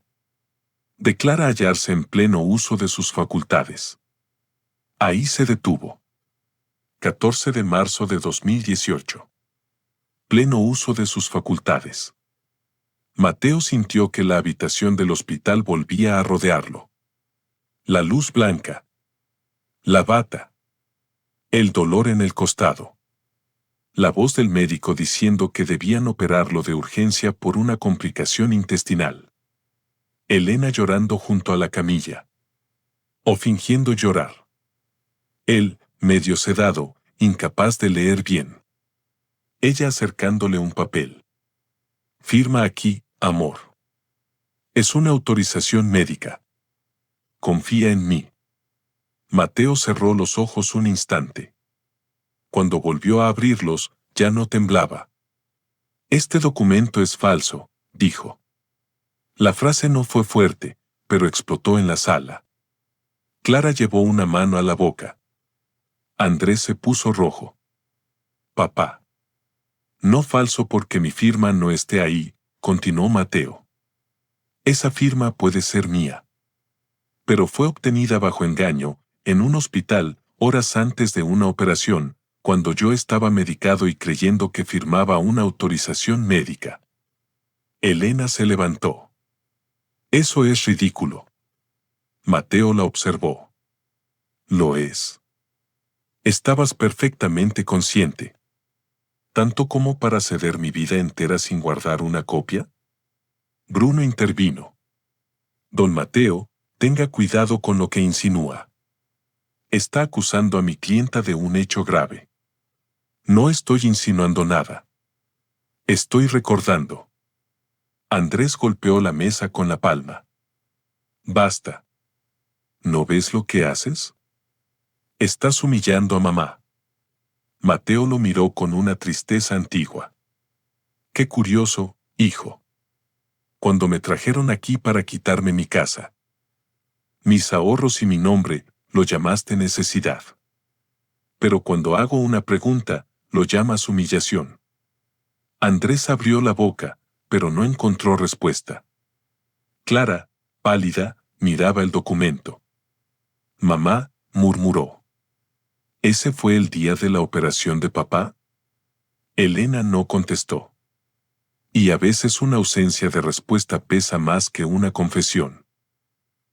Declara hallarse en pleno uso de sus facultades. Ahí se detuvo. 14 de marzo de 2018. Pleno uso de sus facultades. Mateo sintió que la habitación del hospital volvía a rodearlo. La luz blanca. La bata. El dolor en el costado. La voz del médico diciendo que debían operarlo de urgencia por una complicación intestinal. Elena llorando junto a la camilla. O fingiendo llorar. Él, medio sedado, incapaz de leer bien. Ella acercándole un papel. «Firma aquí, amor. Es una autorización médica. Confía en mí». Mateo cerró los ojos un instante. Cuando volvió a abrirlos, ya no temblaba. «Este documento es falso», dijo. La frase no fue fuerte, pero explotó en la sala. Clara llevó una mano a la boca. Andrés se puso rojo. «Papá. No falso porque mi firma no esté ahí», continuó Mateo. Esa firma puede ser mía. Pero fue obtenida bajo engaño, en un hospital, horas antes de una operación, cuando yo estaba medicado y creyendo que firmaba una autorización médica. Elena se levantó. Eso es ridículo. Mateo la observó. Lo es. Estabas perfectamente consciente. ¿Tanto como para ceder mi vida entera sin guardar una copia? Bruno intervino. Don Mateo, tenga cuidado con lo que insinúa. Está acusando a mi clienta de un hecho grave. No estoy insinuando nada. Estoy recordando. Andrés golpeó la mesa con la palma. Basta. ¿No ves lo que haces? Estás humillando a mamá. Mateo lo miró con una tristeza antigua. Qué curioso, hijo. Cuando me trajeron aquí para quitarme mi casa, mis ahorros y mi nombre, lo llamaste necesidad. Pero cuando hago una pregunta, lo llamas humillación. Andrés abrió la boca, pero no encontró respuesta. Clara, pálida, miraba el documento. Mamá, murmuró. ¿Ese fue el día de la operación de papá? Elena no contestó. Y a veces una ausencia de respuesta pesa más que una confesión.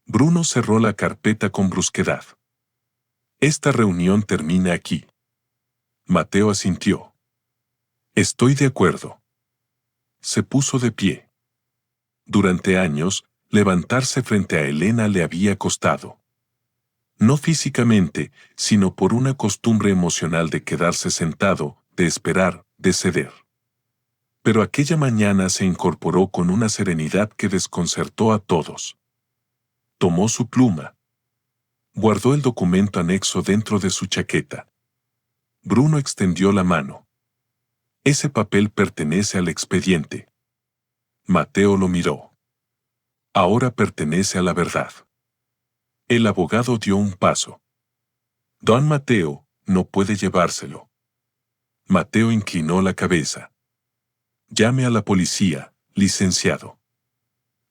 Bruno cerró la carpeta con brusquedad. Esta reunión termina aquí. Mateo asintió. Estoy de acuerdo. Se puso de pie. Durante años, levantarse frente a Elena le había costado. No físicamente, sino por una costumbre emocional de quedarse sentado, de esperar, de ceder. Pero aquella mañana se incorporó con una serenidad que desconcertó a todos. Tomó su pluma. Guardó el documento anexo dentro de su chaqueta. Bruno extendió la mano. Ese papel pertenece al expediente. Mateo lo miró. Ahora pertenece a la verdad. El abogado dio un paso. Don Mateo, no puede llevárselo. Mateo inclinó la cabeza. Llame a la policía, licenciado.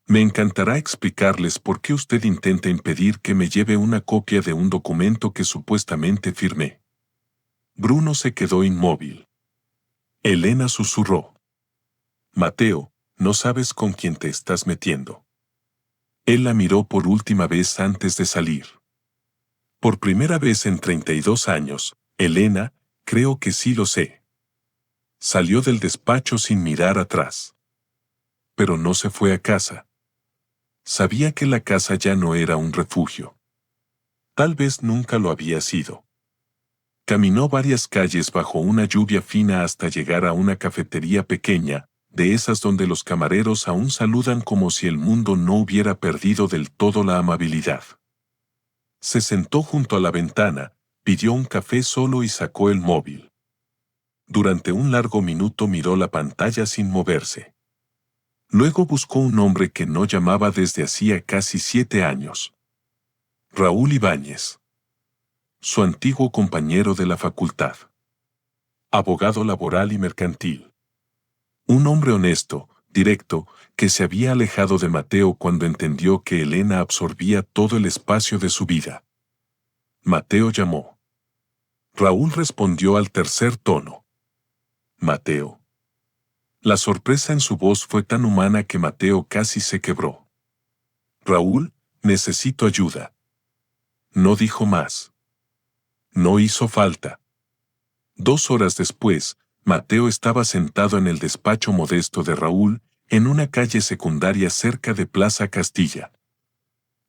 Me encantará explicarles por qué usted intenta impedir que me lleve una copia de un documento que supuestamente firmé. Bruno se quedó inmóvil. Elena susurró. Mateo, no sabes con quién te estás metiendo. Él la miró por última vez antes de salir. Por primera vez en 32 años, Elena, creo que sí lo sé. Salió del despacho sin mirar atrás. Pero no se fue a casa. Sabía que la casa ya no era un refugio. Tal vez nunca lo había sido. Caminó varias calles bajo una lluvia fina hasta llegar a una cafetería pequeña, de esas donde los camareros aún saludan como si el mundo no hubiera perdido del todo la amabilidad. Se sentó junto a la ventana, pidió un café solo y sacó el móvil. Durante un largo minuto miró la pantalla sin moverse. Luego buscó un nombre que no llamaba desde hacía casi 7 años. Raúl Ibáñez. Su antiguo compañero de la facultad. Abogado laboral y mercantil. Un hombre honesto, directo, que se había alejado de Mateo cuando entendió que Elena absorbía todo el espacio de su vida. Mateo llamó. Raúl respondió al tercer tono. Mateo. La sorpresa en su voz fue tan humana que Mateo casi se quebró. Raúl, necesito ayuda. No dijo más. No hizo falta. 2 horas después, Mateo estaba sentado en el despacho modesto de Raúl, en una calle secundaria cerca de Plaza Castilla.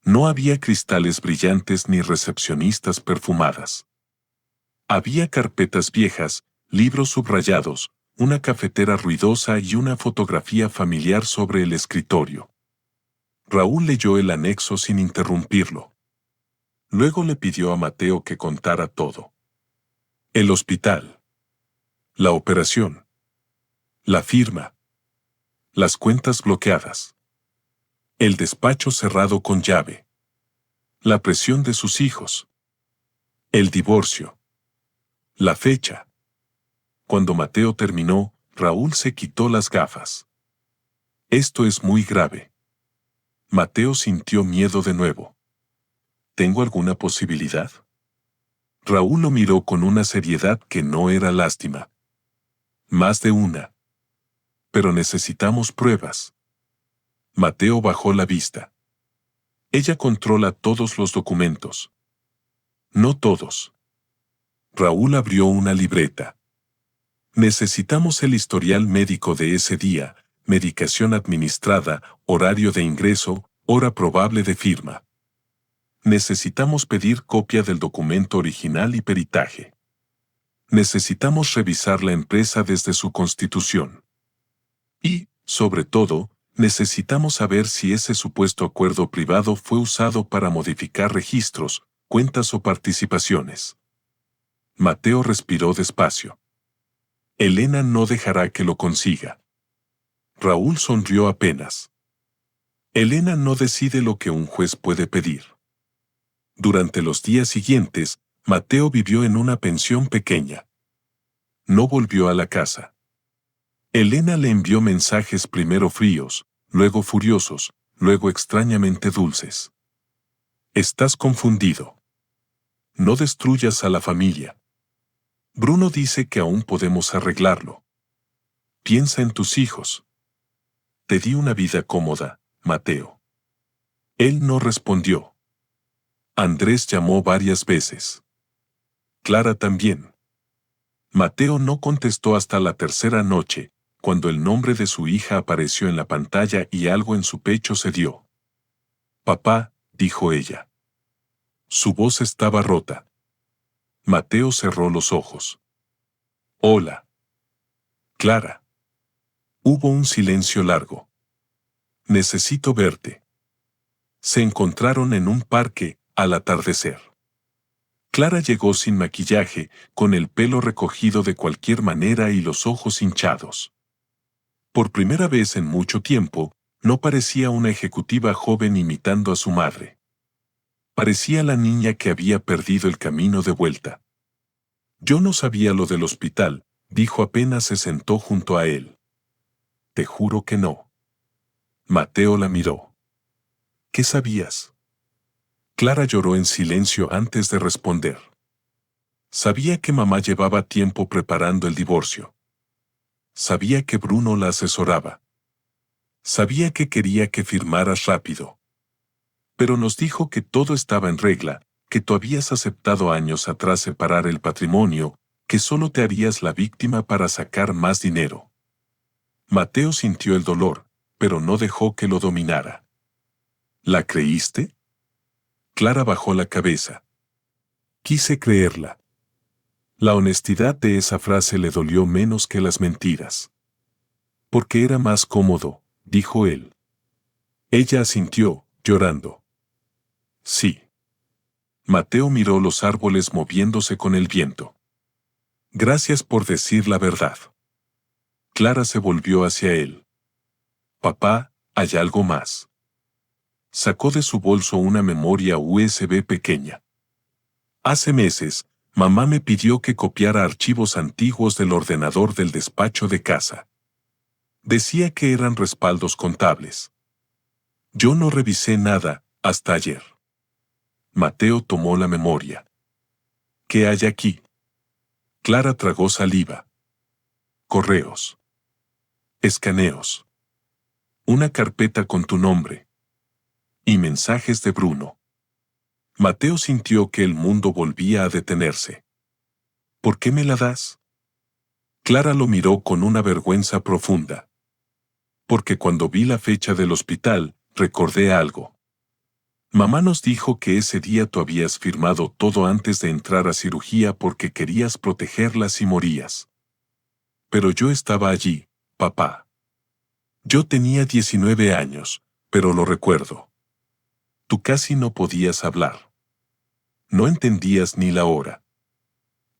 No había cristales brillantes ni recepcionistas perfumadas. Había carpetas viejas, libros subrayados, una cafetera ruidosa y una fotografía familiar sobre el escritorio. Raúl leyó el anexo sin interrumpirlo. Luego le pidió a Mateo que contara todo. El hospital. La operación. La firma. Las cuentas bloqueadas. El despacho cerrado con llave. La presión de sus hijos. El divorcio. La fecha. Cuando Mateo terminó, Raúl se quitó las gafas. Esto es muy grave. Mateo sintió miedo de nuevo. ¿Tengo alguna posibilidad? Raúl lo miró con una seriedad que no era lástima. Más de una. Pero necesitamos pruebas. Mateo bajó la vista. Ella controla todos los documentos. No todos. Raúl abrió una libreta. Necesitamos el historial médico de ese día, medicación administrada, horario de ingreso, hora probable de firma. Necesitamos pedir copia del documento original y peritaje. Necesitamos revisar la empresa desde su constitución. Y, sobre todo, necesitamos saber si ese supuesto acuerdo privado fue usado para modificar registros, cuentas o participaciones. Mateo respiró despacio. Elena no dejará que lo consiga. Raúl sonrió apenas. Elena no decide lo que un juez puede pedir. Durante los días siguientes, Mateo vivió en una pensión pequeña. No volvió a la casa. Elena le envió mensajes primero fríos, luego furiosos, luego extrañamente dulces. Estás confundido. No destruyas a la familia. Bruno dice que aún podemos arreglarlo. Piensa en tus hijos. Te di una vida cómoda, Mateo. Él no respondió. Andrés llamó varias veces. Clara también. Mateo no contestó hasta la tercera noche, cuando el nombre de su hija apareció en la pantalla y algo en su pecho cedió. Papá, dijo ella. Su voz estaba rota. Mateo cerró los ojos. Hola. Clara. Hubo un silencio largo. Necesito verte. Se encontraron en un parque, al atardecer. Clara llegó sin maquillaje, con el pelo recogido de cualquier manera y los ojos hinchados. Por primera vez en mucho tiempo, no parecía una ejecutiva joven imitando a su madre. Parecía la niña que había perdido el camino de vuelta. Yo no sabía lo del hospital, dijo apenas se sentó junto a él. Te juro que no. Mateo la miró. ¿Qué sabías? Clara lloró en silencio antes de responder. Sabía que mamá llevaba tiempo preparando el divorcio. Sabía que Bruno la asesoraba. Sabía que quería que firmaras rápido. Pero nos dijo que todo estaba en regla, que tú habías aceptado años atrás separar el patrimonio, que solo te harías la víctima para sacar más dinero. Mateo sintió el dolor, pero no dejó que lo dominara. ¿La creíste? Clara bajó la cabeza. Quise creerla. La honestidad de esa frase le dolió menos que las mentiras. Porque era más cómodo, dijo él. Ella asintió, llorando. Sí. Mateo miró los árboles moviéndose con el viento. Gracias por decir la verdad. Clara se volvió hacia él. Papá, hay algo más. Sacó de su bolso una memoria USB pequeña. Hace meses, mamá me pidió que copiara archivos antiguos del ordenador del despacho de casa. Decía que eran respaldos contables. Yo no revisé nada, hasta ayer. Mateo tomó la memoria. ¿Qué hay aquí? Clara tragó saliva. Correos. Escaneos. Una carpeta con tu nombre. Y mensajes de Bruno. Mateo sintió que el mundo volvía a detenerse. ¿Por qué me la das? Clara lo miró con una vergüenza profunda. Porque cuando vi la fecha del hospital, recordé algo. Mamá nos dijo que ese día tú habías firmado todo antes de entrar a cirugía porque querías protegerla si morías. Pero yo estaba allí, papá. Yo tenía 19 años, pero lo recuerdo. Tú casi no podías hablar. No entendías ni la hora.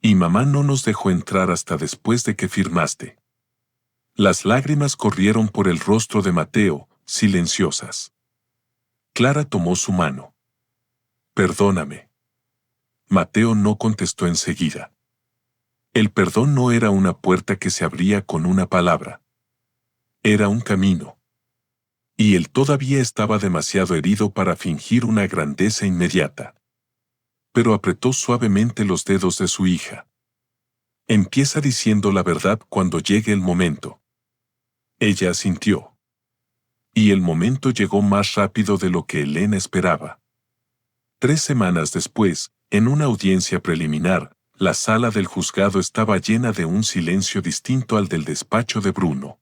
Y mamá no nos dejó entrar hasta después de que firmaste. Las lágrimas corrieron por el rostro de Mateo, silenciosas. Clara tomó su mano. Perdóname. Mateo no contestó enseguida. El perdón no era una puerta que se abría con una palabra. Era un camino. Y él todavía estaba demasiado herido para fingir una grandeza inmediata. Pero apretó suavemente los dedos de su hija. Empieza diciendo la verdad cuando llegue el momento. Ella asintió. Y el momento llegó más rápido de lo que Elena esperaba. 3 semanas después, en una audiencia preliminar, la sala del juzgado estaba llena de un silencio distinto al del despacho de Bruno.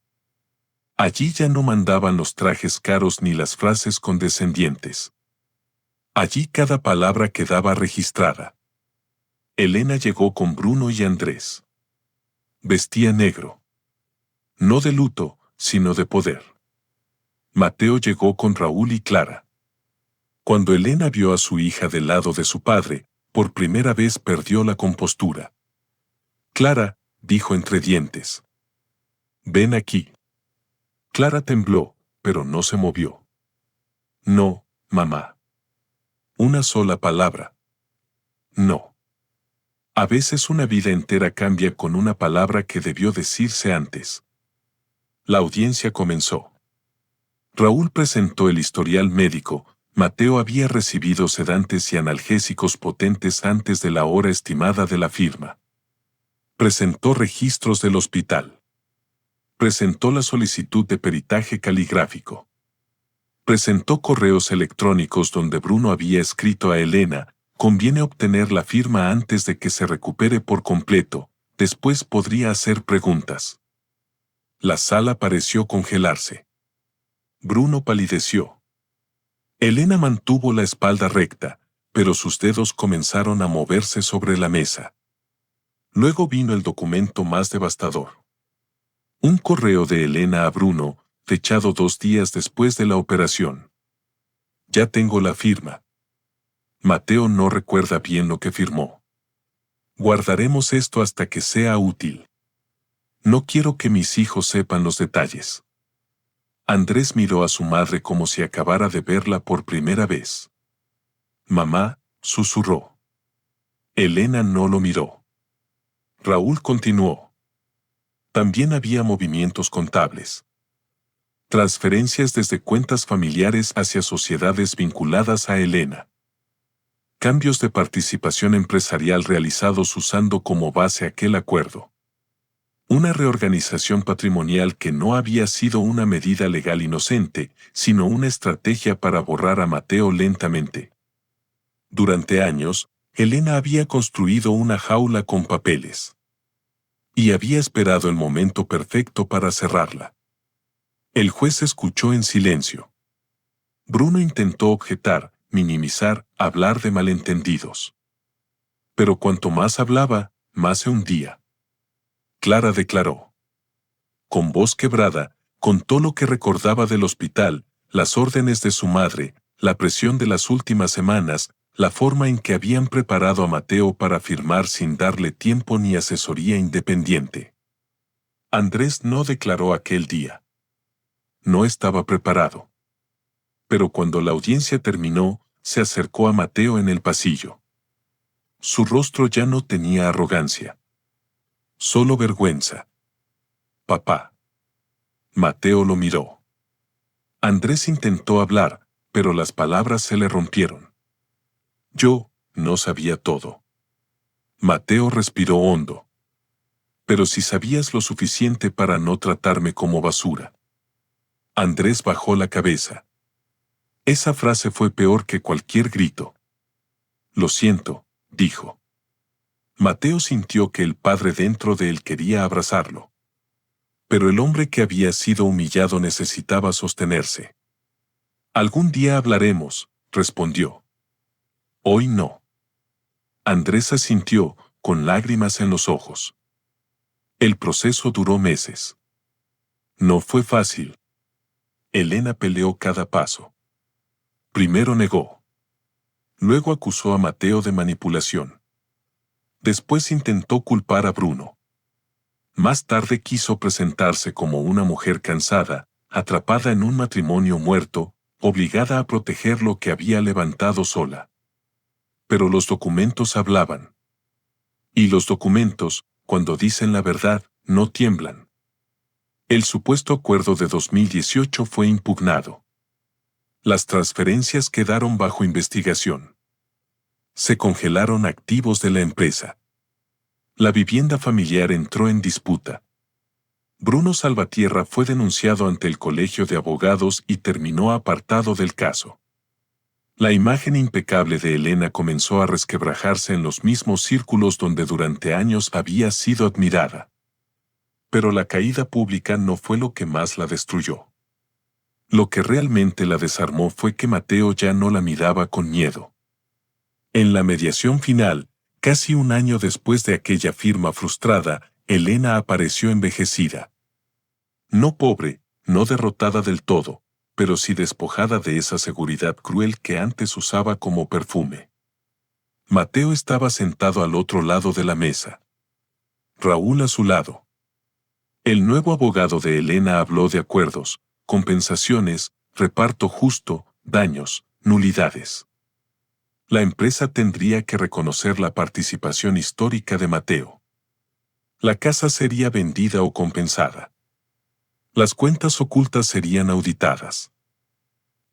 Allí ya no mandaban los trajes caros ni las frases condescendientes. Allí cada palabra quedaba registrada. Elena llegó con Bruno y Andrés. Vestía negro. No de luto, sino de poder. Mateo llegó con Raúl y Clara. Cuando Elena vio a su hija del lado de su padre, por primera vez perdió la compostura. Clara, dijo entre dientes. Ven aquí. Clara tembló, pero no se movió. No, mamá. Una sola palabra. No. A veces una vida entera cambia con una palabra que debió decirse antes. La audiencia comenzó. Raúl presentó el historial médico. Mateo había recibido sedantes y analgésicos potentes antes de la hora estimada de la firma. Presentó registros del hospital. Presentó la solicitud de peritaje caligráfico. Presentó correos electrónicos donde Bruno había escrito a Elena: conviene obtener la firma antes de que se recupere por completo, después podría hacer preguntas. La sala pareció congelarse. Bruno palideció. Elena mantuvo la espalda recta, pero sus dedos comenzaron a moverse sobre la mesa. Luego vino el documento más devastador. Un correo de Elena a Bruno, fechado 2 días después de la operación. Ya tengo la firma. Mateo no recuerda bien lo que firmó. Guardaremos esto hasta que sea útil. No quiero que mis hijos sepan los detalles. Andrés miró a su madre como si acabara de verla por primera vez. Mamá, susurró. Elena no lo miró. Raúl continuó. También había movimientos contables. Transferencias desde cuentas familiares hacia sociedades vinculadas a Elena. Cambios de participación empresarial realizados usando como base aquel acuerdo. Una reorganización patrimonial que no había sido una medida legal inocente, sino una estrategia para borrar a Mateo lentamente. Durante años, Elena había construido una jaula con papeles. Y había esperado el momento perfecto para cerrarla. El juez escuchó en silencio. Bruno intentó objetar, minimizar, hablar de malentendidos. Pero cuanto más hablaba, más se hundía. Clara declaró. Con voz quebrada, contó lo que recordaba del hospital, las órdenes de su madre, la presión de las últimas semanas, la forma en que habían preparado a Mateo para firmar sin darle tiempo ni asesoría independiente. Andrés no declaró aquel día. No estaba preparado. Pero cuando la audiencia terminó, se acercó a Mateo en el pasillo. Su rostro ya no tenía arrogancia. Solo vergüenza. Papá. Mateo lo miró. Andrés intentó hablar, pero las palabras se le rompieron. Yo no sabía todo. Mateo respiró hondo. Pero si sabías lo suficiente para no tratarme como basura. Andrés bajó la cabeza. Esa frase fue peor que cualquier grito. Lo siento, dijo. Mateo sintió que el padre dentro de él quería abrazarlo. Pero el hombre que había sido humillado necesitaba sostenerse. Algún día hablaremos, respondió. Hoy no. Andrés asintió, con lágrimas en los ojos. El proceso duró meses. No fue fácil. Elena peleó cada paso. Primero negó. Luego acusó a Mateo de manipulación. Después intentó culpar a Bruno. Más tarde quiso presentarse como una mujer cansada, atrapada en un matrimonio muerto, obligada a proteger lo que había levantado sola. Pero los documentos hablaban. Y los documentos, cuando dicen la verdad, no tiemblan. El supuesto acuerdo de 2018 fue impugnado. Las transferencias quedaron bajo investigación. Se congelaron activos de la empresa. La vivienda familiar entró en disputa. Bruno Salvatierra fue denunciado ante el Colegio de Abogados y terminó apartado del caso. La imagen impecable de Elena comenzó a resquebrajarse en los mismos círculos donde durante años había sido admirada. Pero la caída pública no fue lo que más la destruyó. Lo que realmente la desarmó fue que Mateo ya no la miraba con miedo. En la mediación final, casi un año después de aquella firma frustrada, Elena apareció envejecida. No pobre, no derrotada del todo, pero sí despojada de esa seguridad cruel que antes usaba como perfume. Mateo estaba sentado al otro lado de la mesa. Raúl a su lado. El nuevo abogado de Elena habló de acuerdos, compensaciones, reparto justo, daños, nulidades. La empresa tendría que reconocer la participación histórica de Mateo. La casa sería vendida o compensada. Las cuentas ocultas serían auditadas.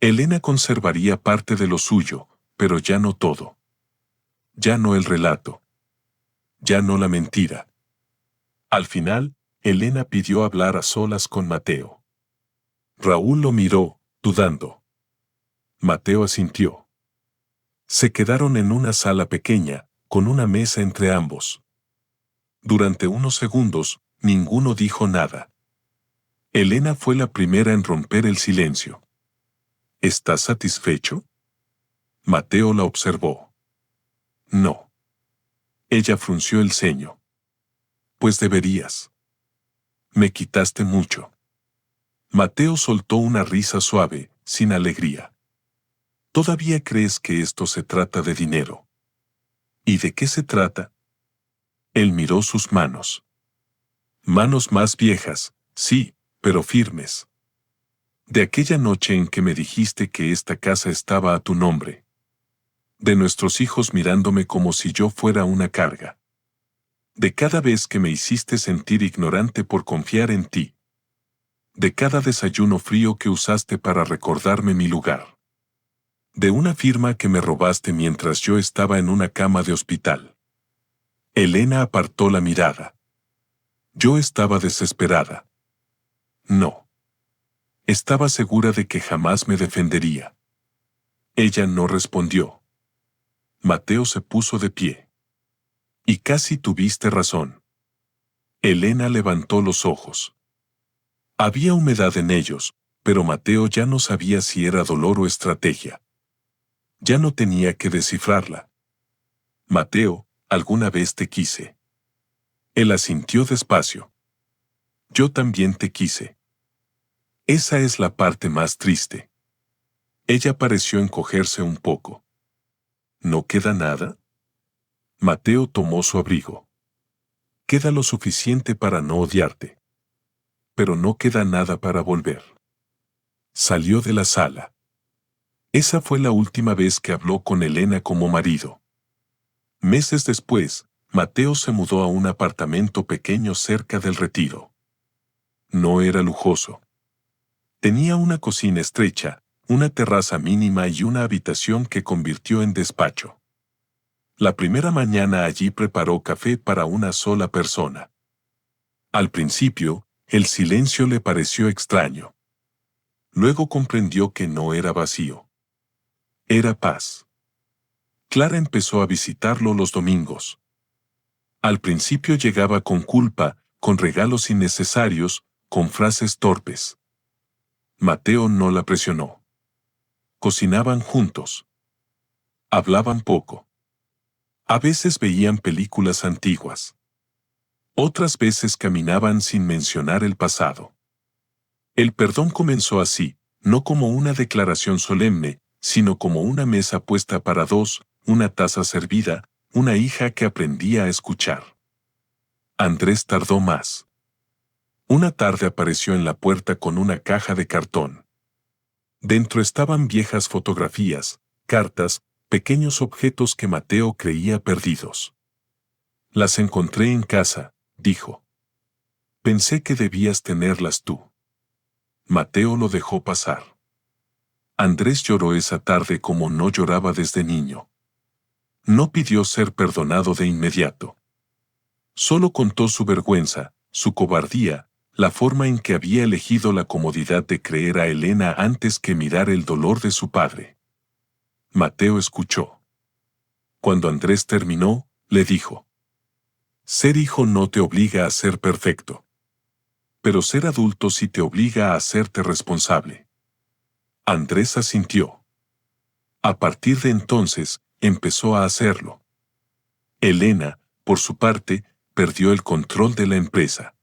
Elena conservaría parte de lo suyo, pero ya no todo. Ya no el relato. Ya no la mentira. Al final, Elena pidió hablar a solas con Mateo. Raúl lo miró, dudando. Mateo asintió. Se quedaron en una sala pequeña, con una mesa entre ambos. Durante unos segundos, ninguno dijo nada. Elena fue la primera en romper el silencio. ¿Estás satisfecho? Mateo la observó. No. Ella frunció el ceño. Pues deberías. Me quitaste mucho. Mateo soltó una risa suave, sin alegría. ¿Todavía crees que esto se trata de dinero? ¿Y de qué se trata? Él miró sus manos. Manos más viejas, sí, pero firmes. De aquella noche en que me dijiste que esta casa estaba a tu nombre. De nuestros hijos mirándome como si yo fuera una carga. De cada vez que me hiciste sentir ignorante por confiar en ti. De cada desayuno frío que usaste para recordarme mi lugar. De una firma que me robaste mientras yo estaba en una cama de hospital. Elena apartó la mirada. Yo estaba desesperada. No. Estaba segura de que jamás me defendería. Ella no respondió. Mateo se puso de pie. Y casi tuviste razón. Elena levantó los ojos. Había humedad en ellos, pero Mateo ya no sabía si era dolor o estrategia. Ya no tenía que descifrarla. Mateo, alguna vez te quise. Él asintió despacio. Yo también te quise. Esa es la parte más triste. Ella pareció encogerse un poco. ¿No queda nada? Mateo tomó su abrigo. Queda lo suficiente para no odiarte. Pero no queda nada para volver. Salió de la sala. Esa fue la última vez que habló con Elena como marido. Meses después, Mateo se mudó a un apartamento pequeño cerca del Retiro. No era lujoso. Tenía una cocina estrecha, una terraza mínima y una habitación que convirtió en despacho. La primera mañana allí preparó café para una sola persona. Al principio, el silencio le pareció extraño. Luego comprendió que no era vacío. Era paz. Clara empezó a visitarlo los domingos. Al principio llegaba con culpa, con regalos innecesarios, con frases torpes. Mateo no la presionó. Cocinaban juntos. Hablaban poco. A veces veían películas antiguas. Otras veces caminaban sin mencionar el pasado. El perdón comenzó así, no como una declaración solemne, sino como una mesa puesta para dos, una taza servida, una hija que aprendía a escuchar. Andrés tardó más. Una tarde apareció en la puerta con una caja de cartón. Dentro estaban viejas fotografías, cartas, pequeños objetos que Mateo creía perdidos. Las encontré en casa, dijo. Pensé que debías tenerlas tú. Mateo lo dejó pasar. Andrés lloró esa tarde como no lloraba desde niño. No pidió ser perdonado de inmediato. Solo contó su vergüenza, su cobardía, la forma en que había elegido la comodidad de creer a Elena antes que mirar el dolor de su padre. Mateo escuchó. Cuando Andrés terminó, le dijo: ser hijo no te obliga a ser perfecto. Pero ser adulto sí te obliga a hacerte responsable. Andrés asintió. A partir de entonces, empezó a hacerlo. Elena, por su parte, perdió el control de la empresa.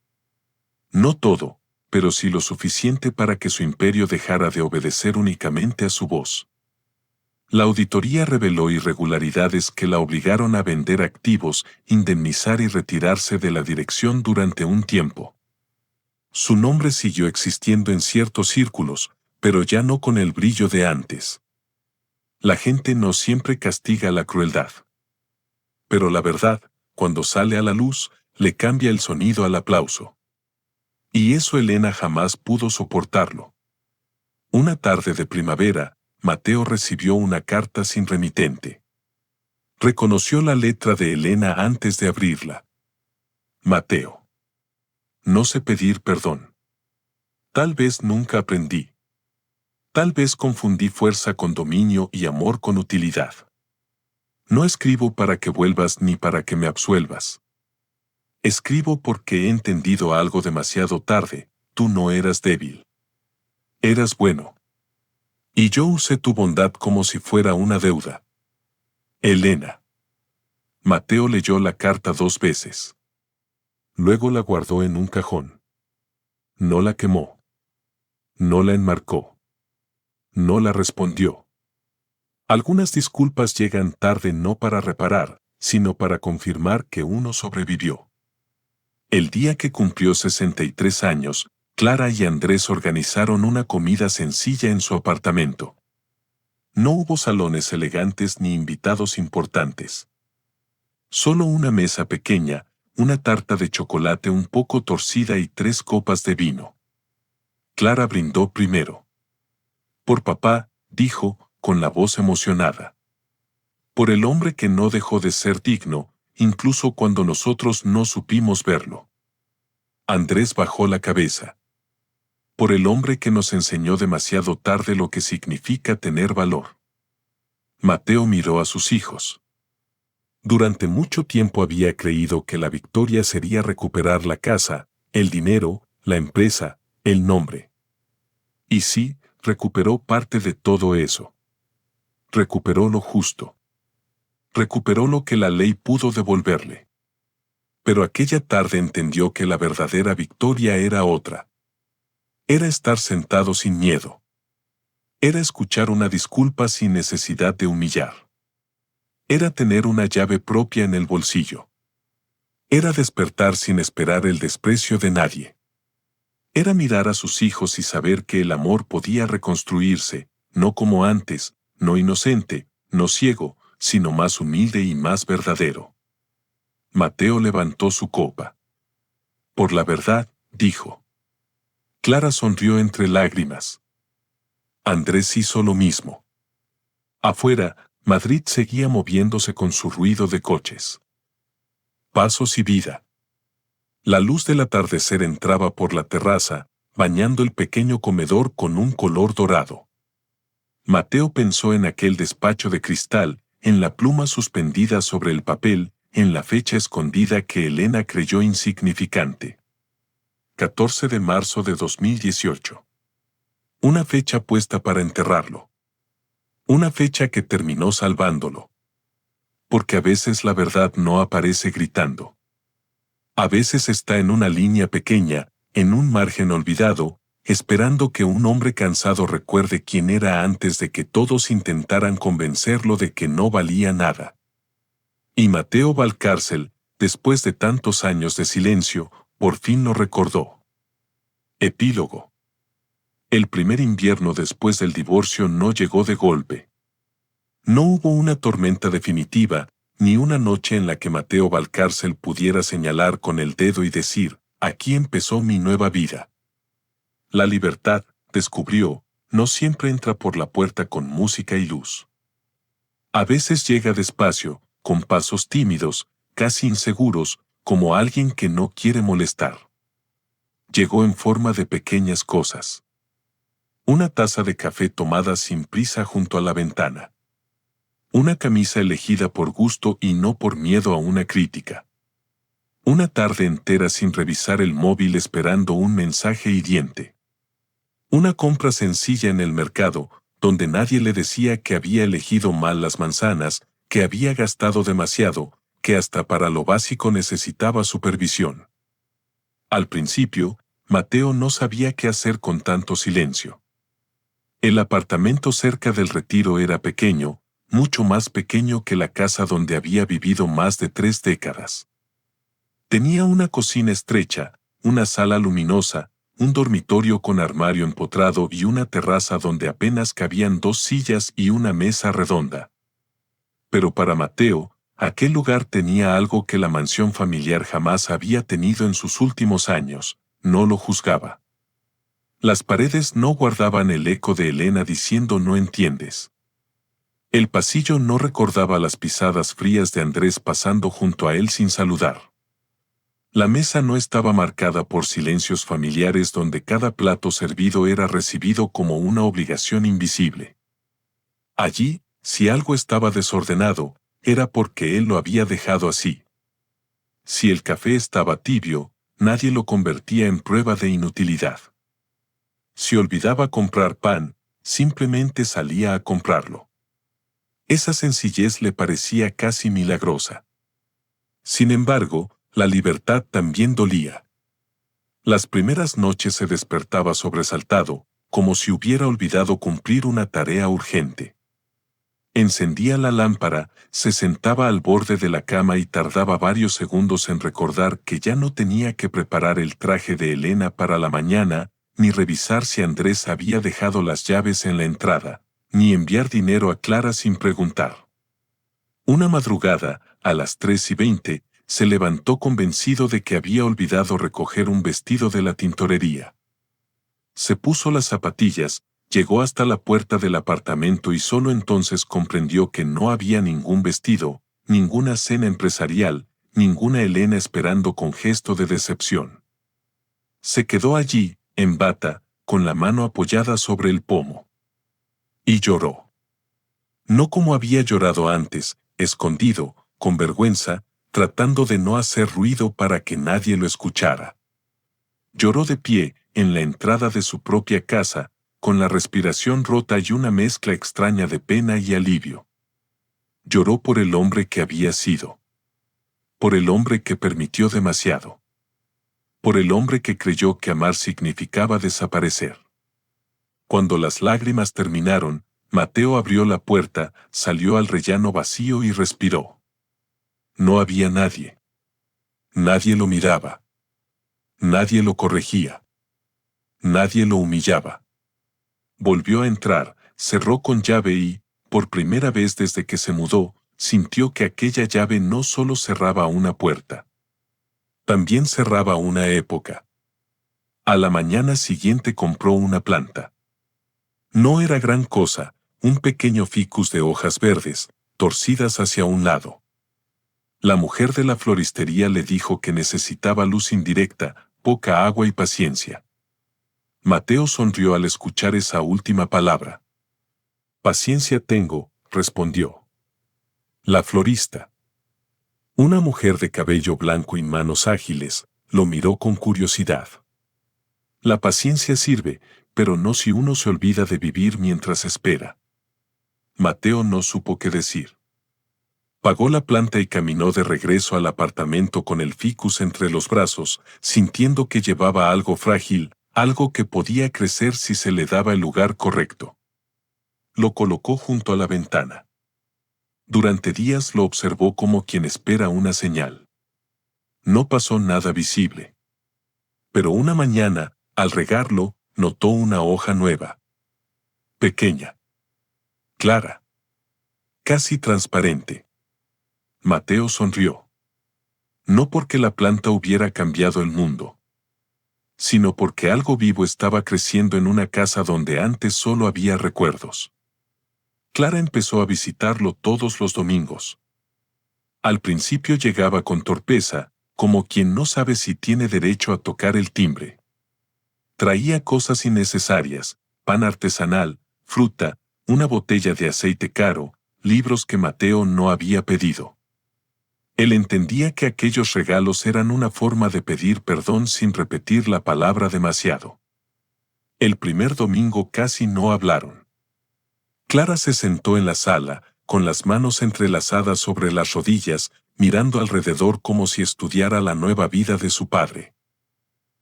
No todo, pero sí lo suficiente para que su imperio dejara de obedecer únicamente a su voz. La auditoría reveló irregularidades que la obligaron a vender activos, indemnizar y retirarse de la dirección durante un tiempo. Su nombre siguió existiendo en ciertos círculos, pero ya no con el brillo de antes. La gente no siempre castiga la crueldad. Pero la verdad, cuando sale a la luz, le cambia el sonido al aplauso. Y eso Elena jamás pudo soportarlo. Una tarde de primavera, Mateo recibió una carta sin remitente. Reconoció la letra de Elena antes de abrirla. Mateo. No sé pedir perdón. Tal vez nunca aprendí. Tal vez confundí fuerza con dominio y amor con utilidad. No escribo para que vuelvas ni para que me absuelvas. Escribo porque he entendido algo demasiado tarde: tú no eras débil. Eras bueno. Y yo usé tu bondad como si fuera una deuda. Elena. Mateo leyó la carta 2 veces. Luego la guardó en un cajón. No la quemó. No la enmarcó. No la respondió. Algunas disculpas llegan tarde no para reparar, sino para confirmar que uno sobrevivió. El día que cumplió 63 años, Clara y Andrés organizaron una comida sencilla en su apartamento. No hubo salones elegantes ni invitados importantes. Solo una mesa pequeña, una tarta de chocolate un poco torcida y 3 copas de vino. Clara brindó primero. Por papá, dijo, con la voz emocionada. Por el hombre que no dejó de ser digno, incluso cuando nosotros no supimos verlo. Andrés bajó la cabeza. Por el hombre que nos enseñó demasiado tarde lo que significa tener valor. Mateo miró a sus hijos. Durante mucho tiempo había creído que la victoria sería recuperar la casa, el dinero, la empresa, el nombre. Y sí, recuperó parte de todo eso. Recuperó lo justo. Recuperó lo que la ley pudo devolverle. Pero aquella tarde entendió que la verdadera victoria era otra. Era estar sentado sin miedo. Era escuchar una disculpa sin necesidad de humillar. Era tener una llave propia en el bolsillo. Era despertar sin esperar el desprecio de nadie. Era mirar a sus hijos y saber que el amor podía reconstruirse, no como antes, no inocente, no ciego, sino más humilde y más verdadero. Mateo levantó su copa. Por la verdad, dijo. Clara sonrió entre lágrimas. Andrés hizo lo mismo. Afuera, Madrid seguía moviéndose con su ruido de coches. Pasos y vida. La luz del atardecer entraba por la terraza, bañando el pequeño comedor con un color dorado. Mateo pensó en aquel despacho de cristal, en la pluma suspendida sobre el papel, en la fecha escondida que Elena creyó insignificante. 14 de marzo de 2018. Una fecha puesta para enterrarlo. Una fecha que terminó salvándolo. Porque a veces la verdad no aparece gritando. A veces está en una línea pequeña, en un margen olvidado, esperando que un hombre cansado recuerde quién era antes de que todos intentaran convencerlo de que no valía nada. Y Mateo Valcárcel, después de tantos años de silencio, por fin lo recordó. Epílogo. El primer invierno después del divorcio no llegó de golpe. No hubo una tormenta definitiva, ni una noche en la que Mateo Valcárcel pudiera señalar con el dedo y decir: aquí empezó mi nueva vida. La libertad, descubrió, no siempre entra por la puerta con música y luz. A veces llega despacio, con pasos tímidos, casi inseguros, como alguien que no quiere molestar. Llegó en forma de pequeñas cosas. Una taza de café tomada sin prisa junto a la ventana. Una camisa elegida por gusto y no por miedo a una crítica. Una tarde entera sin revisar el móvil esperando un mensaje hiriente. Una compra sencilla en el mercado, donde nadie le decía que había elegido mal las manzanas, que había gastado demasiado, que hasta para lo básico necesitaba supervisión. Al principio, Mateo no sabía qué hacer con tanto silencio. El apartamento cerca del Retiro era pequeño, mucho más pequeño que la casa donde había vivido más de 3 décadas. Tenía una cocina estrecha, una sala luminosa, un dormitorio con armario empotrado y una terraza donde apenas cabían 2 sillas y una mesa redonda. Pero para Mateo, aquel lugar tenía algo que la mansión familiar jamás había tenido en sus últimos años: no lo juzgaba. Las paredes no guardaban el eco de Elena diciendo "no entiendes". El pasillo no recordaba las pisadas frías de Andrés pasando junto a él sin saludar. La mesa no estaba marcada por silencios familiares donde cada plato servido era recibido como una obligación invisible. Allí, si algo estaba desordenado, era porque él lo había dejado así. Si el café estaba tibio, nadie lo convertía en prueba de inutilidad. Si olvidaba comprar pan, simplemente salía a comprarlo. Esa sencillez le parecía casi milagrosa. Sin embargo, la libertad también dolía. Las primeras noches se despertaba sobresaltado, como si hubiera olvidado cumplir una tarea urgente. Encendía la lámpara, se sentaba al borde de la cama y tardaba varios segundos en recordar que ya no tenía que preparar el traje de Elena para la mañana, ni revisar si Andrés había dejado las llaves en la entrada, ni enviar dinero a Clara sin preguntar. Una madrugada, a las 3:20, se levantó convencido de que había olvidado recoger un vestido de la tintorería. Se puso las zapatillas, llegó hasta la puerta del apartamento y solo entonces comprendió que no había ningún vestido, ninguna cena empresarial, ninguna Elena esperando con gesto de decepción. Se quedó allí, en bata, con la mano apoyada sobre el pomo. Y lloró. No como había llorado antes, escondido, con vergüenza, tratando de no hacer ruido para que nadie lo escuchara. Lloró de pie, en la entrada de su propia casa, con la respiración rota y una mezcla extraña de pena y alivio. Lloró por el hombre que había sido. Por el hombre que permitió demasiado. Por el hombre que creyó que amar significaba desaparecer. Cuando las lágrimas terminaron, Mateo abrió la puerta, salió al rellano vacío y respiró. No había nadie. Nadie lo miraba. Nadie lo corregía. Nadie lo humillaba. Volvió a entrar, cerró con llave y, por primera vez desde que se mudó, sintió que aquella llave no solo cerraba una puerta. También cerraba una época. A la mañana siguiente compró una planta. No era gran cosa, un pequeño ficus de hojas verdes, torcidas hacia un lado. La mujer de la floristería le dijo que necesitaba luz indirecta, poca agua y paciencia. Mateo sonrió al escuchar esa última palabra. Paciencia tengo, respondió. La florista. Una mujer de cabello blanco y manos ágiles, lo miró con curiosidad. La paciencia sirve, pero no si uno se olvida de vivir mientras espera. Mateo no supo qué decir. Pagó la planta y caminó de regreso al apartamento con el ficus entre los brazos, sintiendo que llevaba algo frágil, algo que podía crecer si se le daba el lugar correcto. Lo colocó junto a la ventana. Durante días lo observó como quien espera una señal. No pasó nada visible. Pero una mañana, al regarlo, notó una hoja nueva. Pequeña. Clara. Casi transparente. Mateo sonrió. No porque la planta hubiera cambiado el mundo. sino porque algo vivo estaba creciendo en una casa donde antes solo había recuerdos. Clara empezó a visitarlo todos los domingos. Al principio llegaba con torpeza, como quien no sabe si tiene derecho a tocar el timbre. Traía cosas innecesarias, pan artesanal, fruta, una botella de aceite caro, libros que Mateo no había pedido. Él entendía que aquellos regalos eran una forma de pedir perdón sin repetir la palabra demasiado. El primer domingo casi no hablaron. Clara se sentó en la sala, con las manos entrelazadas sobre las rodillas, mirando alrededor como si estudiara la nueva vida de su padre.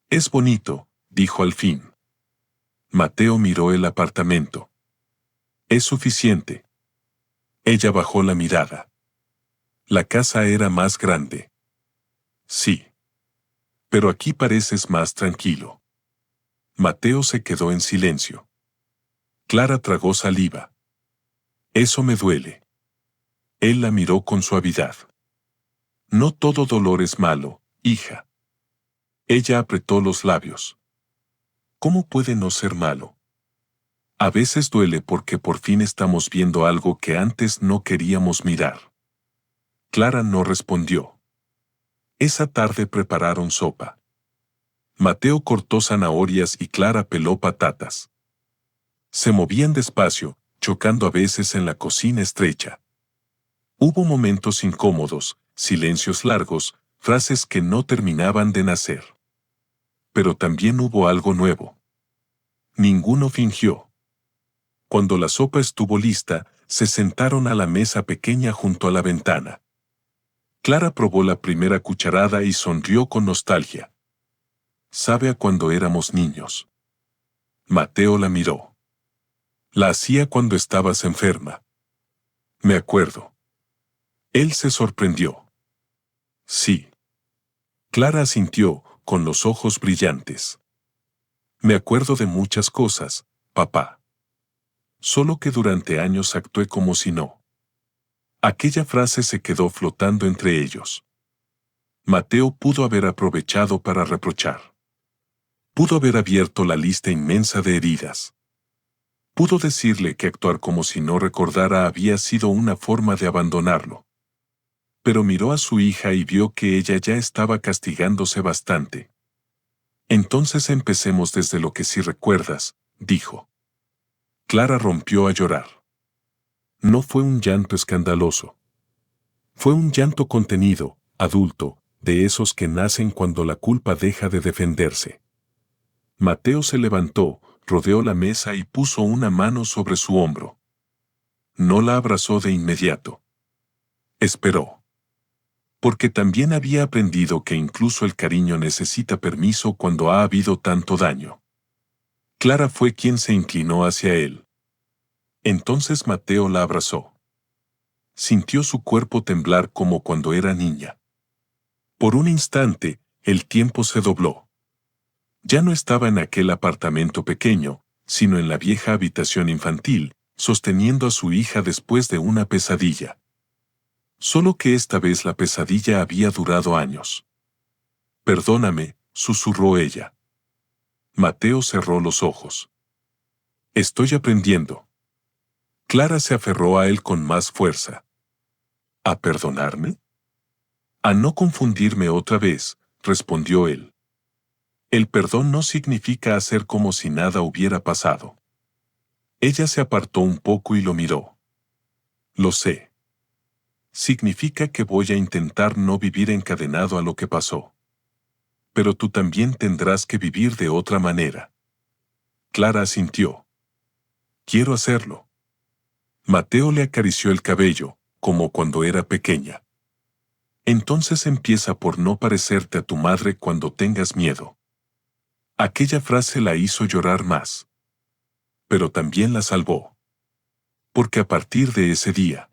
«Es bonito», dijo al fin. Mateo miró el apartamento. «Es suficiente». Ella bajó la mirada. La casa era más grande. «Sí. Pero aquí pareces más tranquilo». Mateo se quedó en silencio. Clara tragó saliva. «Eso me duele». Él la miró con suavidad. «No todo dolor es malo, hija». Ella apretó los labios. «¿Cómo puede no ser malo? A veces duele porque por fin estamos viendo algo que antes no queríamos mirar». Clara no respondió. Esa tarde prepararon sopa. Mateo cortó zanahorias y Clara peló patatas. Se movían despacio, chocando a veces en la cocina estrecha. Hubo momentos incómodos, silencios largos, frases que no terminaban de nacer. Pero también hubo algo nuevo. Ninguno fingió. Cuando la sopa estuvo lista, se sentaron a la mesa pequeña junto a la ventana. Clara probó la primera cucharada y sonrió con nostalgia. «Sabe a cuando éramos niños». Mateo la miró. «La hacía cuando estabas enferma». «Me acuerdo». Él se sorprendió. «Sí». Clara asintió, con los ojos brillantes. «Me acuerdo de muchas cosas, papá. Solo que durante años actué como si no». Aquella frase se quedó flotando entre ellos. Mateo pudo haber aprovechado para reprochar. Pudo haber abierto la lista inmensa de heridas. Pudo decirle que actuar como si no recordara había sido una forma de abandonarlo. Pero miró a su hija y vio que ella ya estaba castigándose bastante. «Entonces empecemos desde lo que sí recuerdas», dijo. Clara rompió a llorar. No fue un llanto escandaloso. Fue un llanto contenido, adulto, de esos que nacen cuando la culpa deja de defenderse. Mateo se levantó, rodeó la mesa y puso una mano sobre su hombro. No la abrazó de inmediato. Esperó. Porque también había aprendido que incluso el cariño necesita permiso cuando ha habido tanto daño. Clara fue quien se inclinó hacia él. Entonces Mateo la abrazó. Sintió su cuerpo temblar como cuando era niña. Por un instante, el tiempo se dobló. Ya no estaba en aquel apartamento pequeño, sino en la vieja habitación infantil, sosteniendo a su hija después de una pesadilla. Solo que esta vez la pesadilla había durado años. «Perdóname», susurró ella. Mateo cerró los ojos. «Estoy aprendiendo». Clara se aferró a él con más fuerza. «¿A perdonarme?» «A no confundirme otra vez», respondió él. «El perdón no significa hacer como si nada hubiera pasado». Ella se apartó un poco y lo miró. «Lo sé. Significa que voy a intentar no vivir encadenado a lo que pasó. Pero tú también tendrás que vivir de otra manera». Clara asintió. «Quiero hacerlo». Mateo le acarició el cabello, como cuando era pequeña. «Entonces empieza por no parecerte a tu madre cuando tengas miedo». Aquella frase la hizo llorar más. Pero también la salvó. Porque a partir de ese día,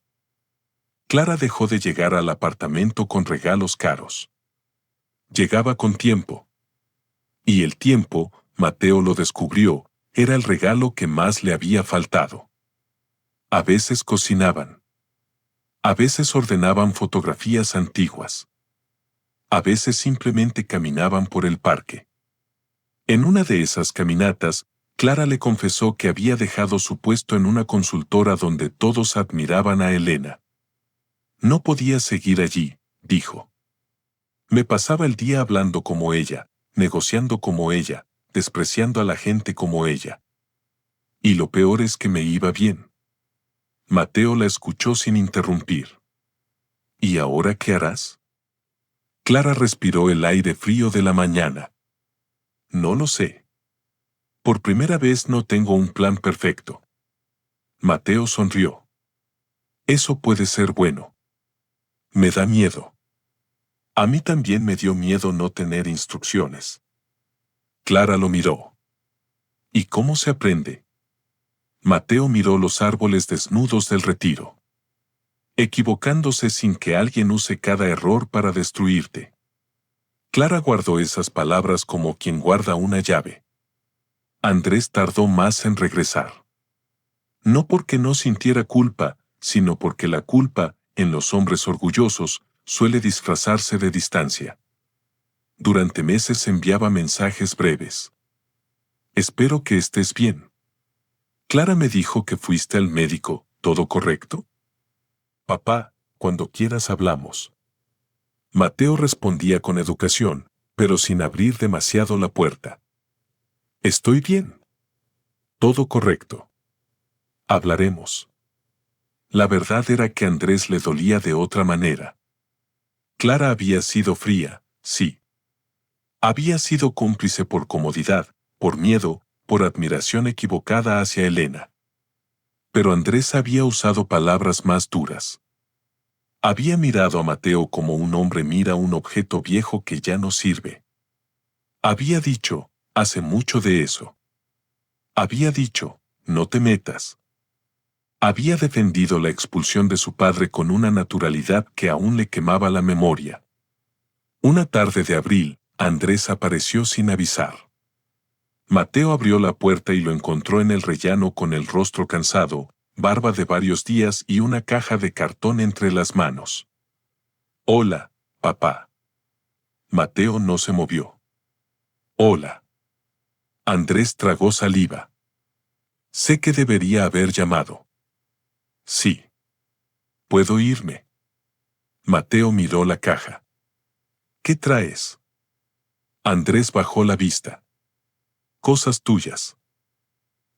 Clara dejó de llegar al apartamento con regalos caros. Llegaba con tiempo. Y el tiempo, Mateo lo descubrió, era el regalo que más le había faltado. A veces cocinaban. A veces ordenaban fotografías antiguas. A veces simplemente caminaban por el parque. En una de esas caminatas, Clara le confesó que había dejado su puesto en una consultora donde todos admiraban a Elena. No podía seguir allí, dijo. Me pasaba el día hablando como ella, negociando como ella, despreciando a la gente como ella. Y lo peor es que me iba bien. Mateo la escuchó sin interrumpir. ¿Y ahora qué harás? Clara respiró el aire frío de la mañana. No lo sé. Por primera vez no tengo un plan perfecto. Mateo sonrió. Eso puede ser bueno. Me da miedo. A mí también me dio miedo no tener instrucciones. Clara lo miró. ¿Y cómo se aprende? Mateo miró los árboles desnudos del retiro. Equivocándose sin que alguien use cada error para destruirte. Clara guardó esas palabras como quien guarda una llave. Andrés tardó más en regresar. No porque no sintiera culpa, sino porque la culpa, en los hombres orgullosos, suele disfrazarse de distancia. Durante meses enviaba mensajes breves. Espero que estés bien. Clara me dijo que fuiste al médico, ¿todo correcto? Papá, cuando quieras hablamos. Mateo respondía con educación, pero sin abrir demasiado la puerta. Estoy bien. Todo correcto. Hablaremos. La verdad era que a Andrés le dolía de otra manera. Clara había sido fría, sí. Había sido cómplice por comodidad, por miedo, por admiración equivocada hacia Elena. Pero Andrés había usado palabras más duras. Había mirado a Mateo como un hombre mira un objeto viejo que ya no sirve. Había dicho, hace mucho de eso. Había dicho, no te metas. Había defendido la expulsión de su padre con una naturalidad que aún le quemaba la memoria. Una tarde de abril, Andrés apareció sin avisar. Mateo abrió la puerta y lo encontró en el rellano con el rostro cansado, barba de varios días y una caja de cartón entre las manos. Hola, papá. Mateo no se movió. Hola. Andrés tragó saliva. Sé que debería haber llamado. Sí. ¿Puedo irme? Mateo miró la caja. ¿Qué traes? Andrés bajó la vista. Cosas tuyas.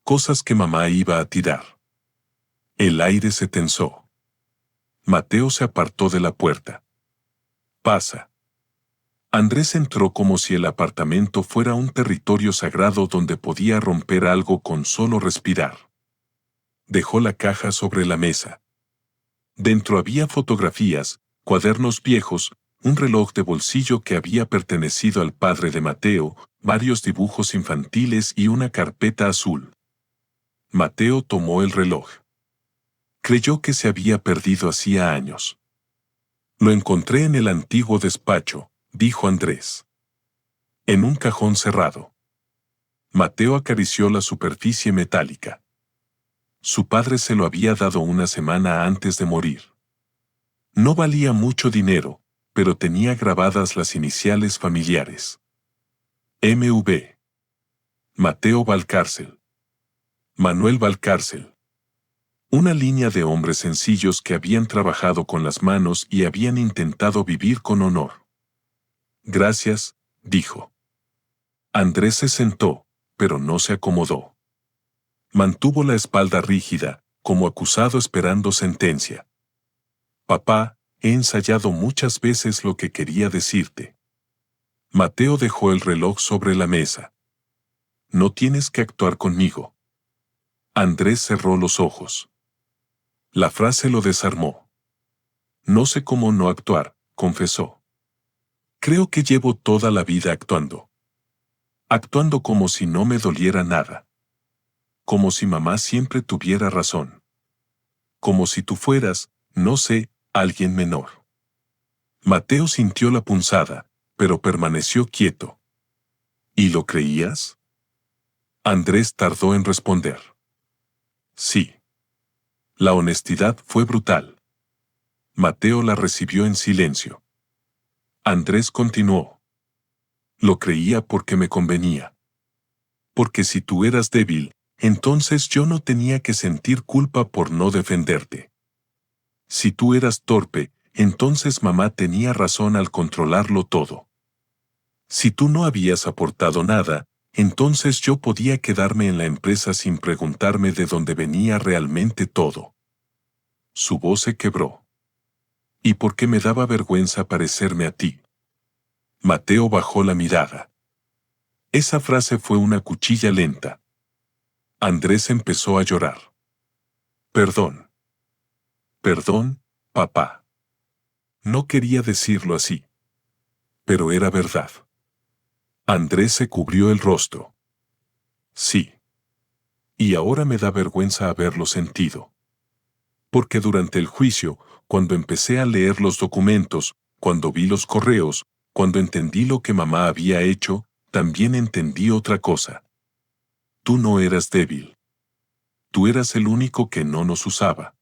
Cosas que mamá iba a tirar. El aire se tensó. Mateo se apartó de la puerta. Pasa. Andrés entró como si el apartamento fuera un territorio sagrado donde podía romper algo con solo respirar. Dejó la caja sobre la mesa. Dentro había fotografías, cuadernos viejos, un reloj de bolsillo que había pertenecido al padre de Mateo, varios dibujos infantiles y una carpeta azul. Mateo tomó el reloj. Creyó que se había perdido hacía años. Lo encontré en el antiguo despacho, dijo Andrés. En un cajón cerrado. Mateo acarició la superficie metálica. Su padre se lo había dado una semana antes de morir. No valía mucho dinero, pero tenía grabadas las iniciales familiares. M.V. Mateo Valcárcel. Manuel Valcárcel. Una línea de hombres sencillos que habían trabajado con las manos y habían intentado vivir con honor. Gracias, dijo. Andrés se sentó, pero no se acomodó. Mantuvo la espalda rígida, como acusado esperando sentencia. Papá, he ensayado muchas veces lo que quería decirte. Mateo dejó el reloj sobre la mesa. No tienes que actuar conmigo. Andrés cerró los ojos. La frase lo desarmó. No sé cómo no actuar, confesó. Creo que llevo toda la vida actuando. Actuando como si no me doliera nada. Como si mamá siempre tuviera razón. Como si tú fueras, no sé, alguien menor. Mateo sintió la punzada, pero permaneció quieto. ¿Y lo creías? Andrés tardó en responder. Sí. La honestidad fue brutal. Mateo la recibió en silencio. Andrés continuó. Lo creía porque me convenía. Porque si tú eras débil, entonces yo no tenía que sentir culpa por no defenderte. Si tú eras torpe, entonces mamá tenía razón al controlarlo todo. Si tú no habías aportado nada, entonces yo podía quedarme en la empresa sin preguntarme de dónde venía realmente todo. Su voz se quebró. ¿Y por qué me daba vergüenza parecerme a ti? Mateo bajó la mirada. Esa frase fue una cuchilla lenta. Andrés empezó a llorar. Perdón. Perdón, papá. No quería decirlo así. Pero era verdad. Andrés se cubrió el rostro. Sí. Y ahora me da vergüenza haberlo sentido. Porque durante el juicio, cuando empecé a leer los documentos, cuando vi los correos, cuando entendí lo que mamá había hecho, también entendí otra cosa. Tú no eras débil. Tú eras el único que no nos usaba.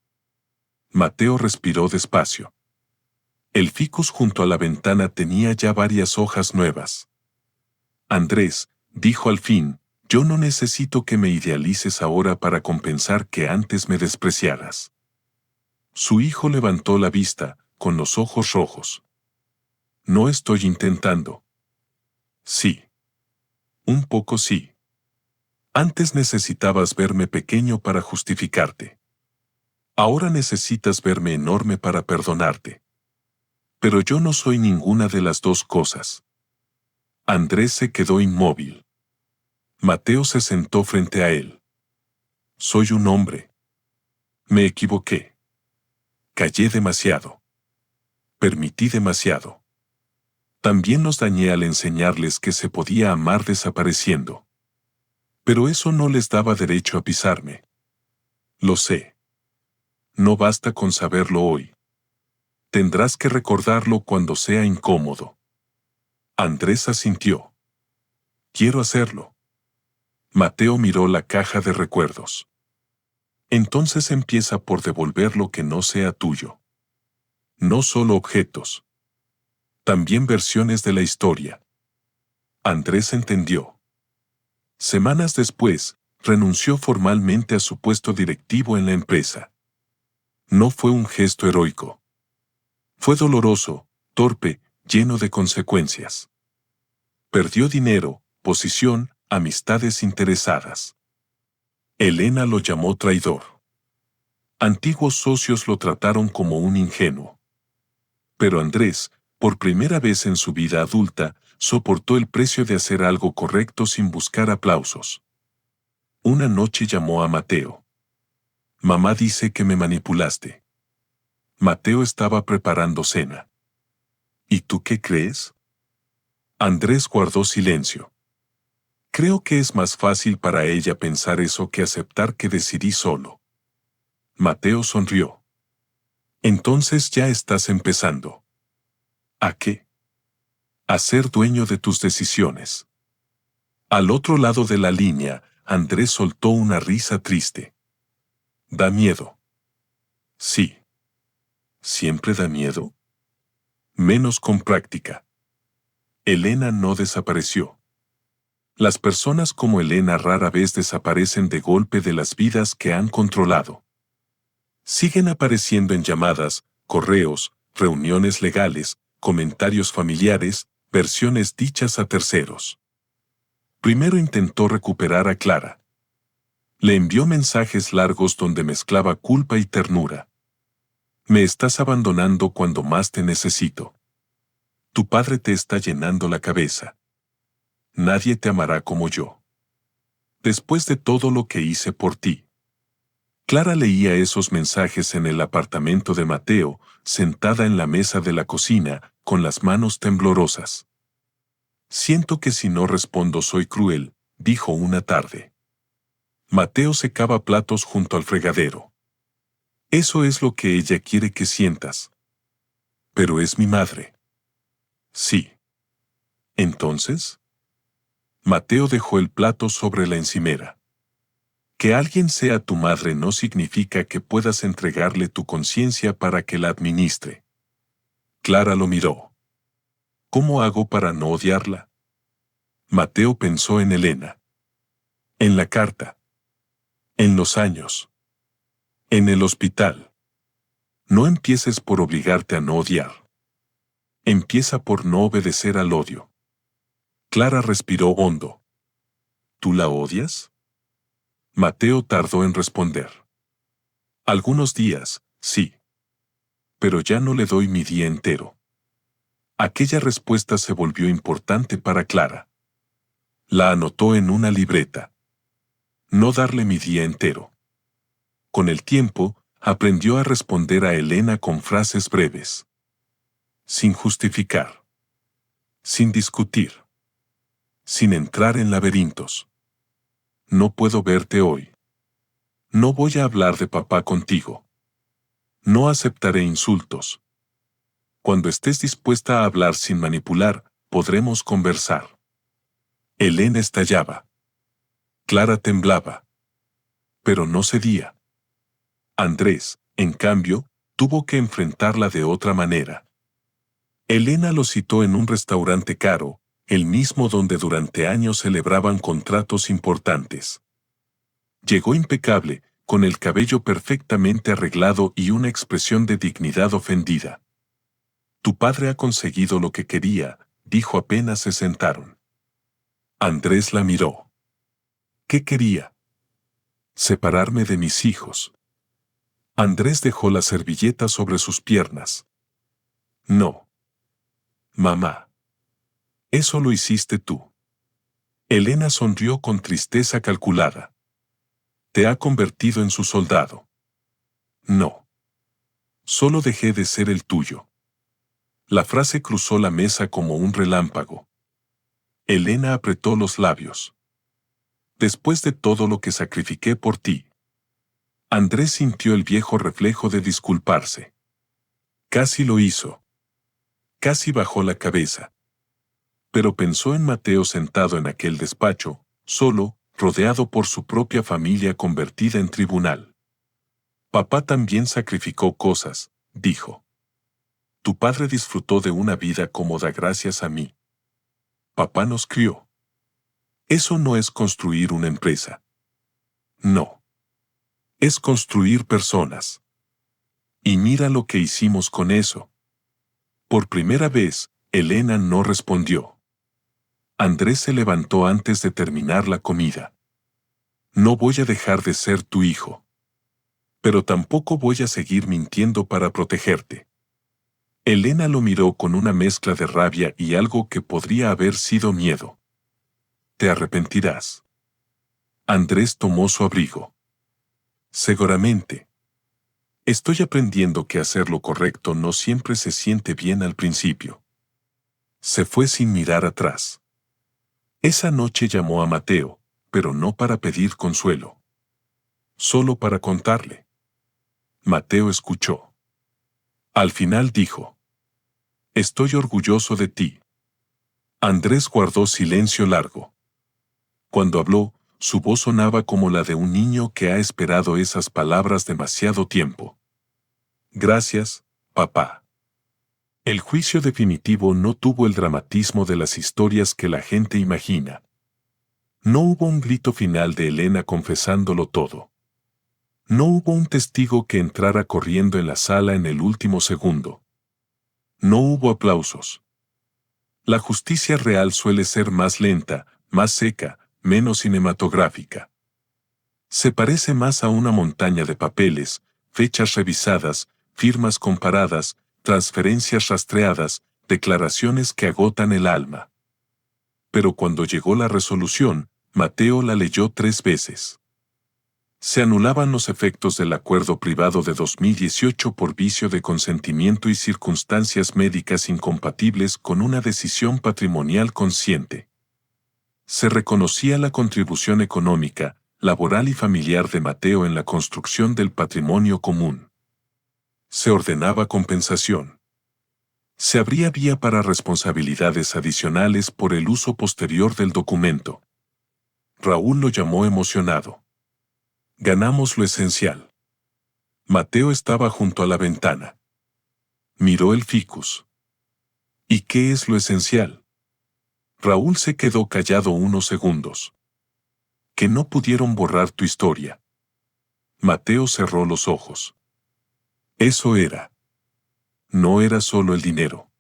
Mateo respiró despacio. El ficus junto a la ventana tenía ya varias hojas nuevas. Andrés, dijo al fin, yo no necesito que me idealices ahora para compensar que antes me despreciaras. Su hijo levantó la vista, con los ojos rojos. No estoy intentando. Sí. Un poco sí. Antes necesitabas verme pequeño para justificarte. Ahora necesitas verme enorme para perdonarte. Pero yo no soy ninguna de las dos cosas. Andrés se quedó inmóvil. Mateo se sentó frente a él. Soy un hombre. Me equivoqué. Callé demasiado. Permití demasiado. También los dañé al enseñarles que se podía amar desapareciendo. Pero eso no les daba derecho a pisarme. Lo sé. No basta con saberlo hoy. Tendrás que recordarlo cuando sea incómodo. Andrés asintió. Quiero hacerlo. Mateo miró la caja de recuerdos. Entonces empieza por devolver lo que no sea tuyo. No solo objetos. También versiones de la historia. Andrés entendió. Semanas después, renunció formalmente a su puesto directivo en la empresa. No fue un gesto heroico. Fue doloroso, torpe, lleno de consecuencias. Perdió dinero, posición, amistades interesadas. Elena lo llamó traidor. Antiguos socios lo trataron como un ingenuo. Pero Andrés, por primera vez en su vida adulta, soportó el precio de hacer algo correcto sin buscar aplausos. Una noche llamó a Mateo. Mamá dice que me manipulaste. Mateo estaba preparando cena. ¿Y tú qué crees? Andrés guardó silencio. Creo que es más fácil para ella pensar eso que aceptar que decidí solo. Mateo sonrió. Entonces ya estás empezando. ¿A qué? A ser dueño de tus decisiones. Al otro lado de la línea, Andrés soltó una risa triste. Da miedo. Sí. ¿Siempre da miedo? Menos con práctica. Elena no desapareció. Las personas como Elena rara vez desaparecen de golpe de las vidas que han controlado. Siguen apareciendo en llamadas, correos, reuniones legales, comentarios familiares, versiones dichas a terceros. Primero intentó recuperar a Clara. Le envió mensajes largos donde mezclaba culpa y ternura. Me estás abandonando cuando más te necesito. Tu padre te está llenando la cabeza. Nadie te amará como yo. Después de todo lo que hice por ti. Clara leía esos mensajes en el apartamento de Mateo, sentada en la mesa de la cocina, con las manos temblorosas. Siento que si no respondo soy cruel, dijo una tarde. Mateo secaba platos junto al fregadero. Eso es lo que ella quiere que sientas. Pero es mi madre. Sí. ¿Entonces? Mateo dejó el plato sobre la encimera. Que alguien sea tu madre no significa que puedas entregarle tu conciencia para que la administre. Clara lo miró. ¿Cómo hago para no odiarla? Mateo pensó en Elena. En la carta. En los años. En el hospital. No empieces por obligarte a no odiar. Empieza por no obedecer al odio. Clara respiró hondo. ¿Tú la odias? Mateo tardó en responder. Algunos días, sí. Pero ya no le doy mi día entero. Aquella respuesta se volvió importante para Clara. La anotó en una libreta. No darle mi día entero. Con el tiempo, aprendió a responder a Elena con frases breves. Sin justificar. Sin discutir. Sin entrar en laberintos. No puedo verte hoy. No voy a hablar de papá contigo. No aceptaré insultos. Cuando estés dispuesta a hablar sin manipular, podremos conversar. Elena estallaba. Clara temblaba. Pero no cedía. Andrés, en cambio, tuvo que enfrentarla de otra manera. Elena lo citó en un restaurante caro, el mismo donde durante años celebraban contratos importantes. Llegó impecable, con el cabello perfectamente arreglado y una expresión de dignidad ofendida. Tu padre ha conseguido lo que quería, dijo apenas se sentaron. Andrés la miró. ¿Qué quería? Separarme de mis hijos. Andrés dejó la servilleta sobre sus piernas. No. Mamá. Eso lo hiciste tú. Elena sonrió con tristeza calculada. Te ha convertido en su soldado. No. Solo dejé de ser el tuyo. La frase cruzó la mesa como un relámpago. Elena apretó los labios. Después de todo lo que sacrifiqué por ti. Andrés sintió el viejo reflejo de disculparse. Casi lo hizo. Casi bajó la cabeza. Pero pensó en Mateo sentado en aquel despacho, solo, rodeado por su propia familia convertida en tribunal. Papá también sacrificó cosas, dijo. Tu padre disfrutó de una vida cómoda gracias a mí. Papá nos crió. Eso no es construir una empresa. No. Es construir personas. Y mira lo que hicimos con eso. Por primera vez, Elena no respondió. Andrés se levantó antes de terminar la comida. No voy a dejar de ser tu hijo. Pero tampoco voy a seguir mintiendo para protegerte. Elena lo miró con una mezcla de rabia y algo que podría haber sido miedo. Te arrepentirás. Andrés tomó su abrigo. Seguramente. Estoy aprendiendo que hacer lo correcto no siempre se siente bien al principio. Se fue sin mirar atrás. Esa noche llamó a Mateo, pero no para pedir consuelo. Solo para contarle. Mateo escuchó. Al final dijo: Estoy orgulloso de ti. Andrés guardó silencio largo. Cuando habló, su voz sonaba como la de un niño que ha esperado esas palabras demasiado tiempo. Gracias, papá. El juicio definitivo no tuvo el dramatismo de las historias que la gente imagina. No hubo un grito final de Elena confesándolo todo. No hubo un testigo que entrara corriendo en la sala en el último segundo. No hubo aplausos. La justicia real suele ser más lenta, más seca, menos cinematográfica. Se parece más a una montaña de papeles, fechas revisadas, firmas comparadas, transferencias rastreadas, declaraciones que agotan el alma. Pero cuando llegó la resolución, Mateo la leyó 3 veces. Se anulaban los efectos del acuerdo privado de 2018 por vicio de consentimiento y circunstancias médicas incompatibles con una decisión patrimonial consciente. Se reconocía la contribución económica, laboral y familiar de Mateo en la construcción del patrimonio común. Se ordenaba compensación. Se abría vía para responsabilidades adicionales por el uso posterior del documento. Raúl lo llamó emocionado. Ganamos lo esencial. Mateo estaba junto a la ventana. Miró el ficus. ¿Y qué es lo esencial? Raúl se quedó callado unos segundos. que no pudieron borrar tu historia. Mateo cerró los ojos. Eso era. No era solo el dinero.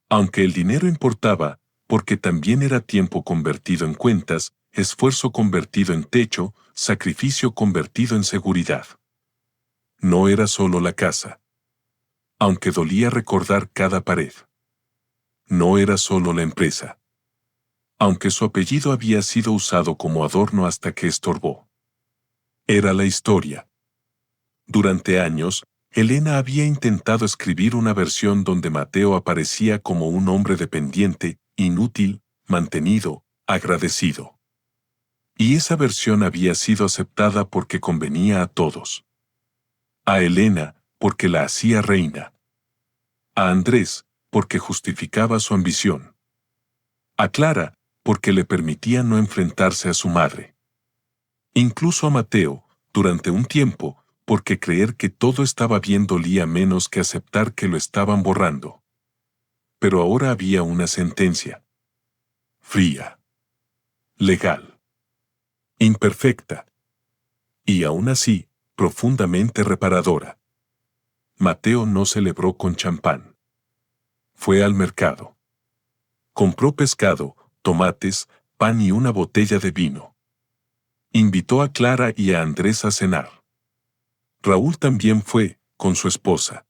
Aunque el dinero importaba, porque también era tiempo convertido en cuentas, esfuerzo convertido en techo, sacrificio convertido en seguridad. No era solo la casa. Aunque dolía recordar cada pared. No era solo la empresa. Aunque su apellido había sido usado como adorno hasta que estorbó. Era la historia. Durante años, Elena había intentado escribir una versión donde Mateo aparecía como un hombre dependiente, inútil, mantenido, agradecido. Y esa versión había sido aceptada porque convenía a todos. A Elena, porque la hacía reina. A Andrés, porque justificaba su ambición. A Clara, porque le permitía no enfrentarse a su madre. Incluso a Mateo, durante un tiempo, porque creer que todo estaba bien dolía menos que aceptar que lo estaban borrando. Pero ahora había una sentencia. Fría. Legal. Imperfecta. Y aún así, profundamente reparadora. Mateo no celebró con champán. Fue al mercado. Compró pescado, tomates, pan y una botella de vino. Invitó a Clara y a Andrés a cenar. Raúl también fue, con su esposa.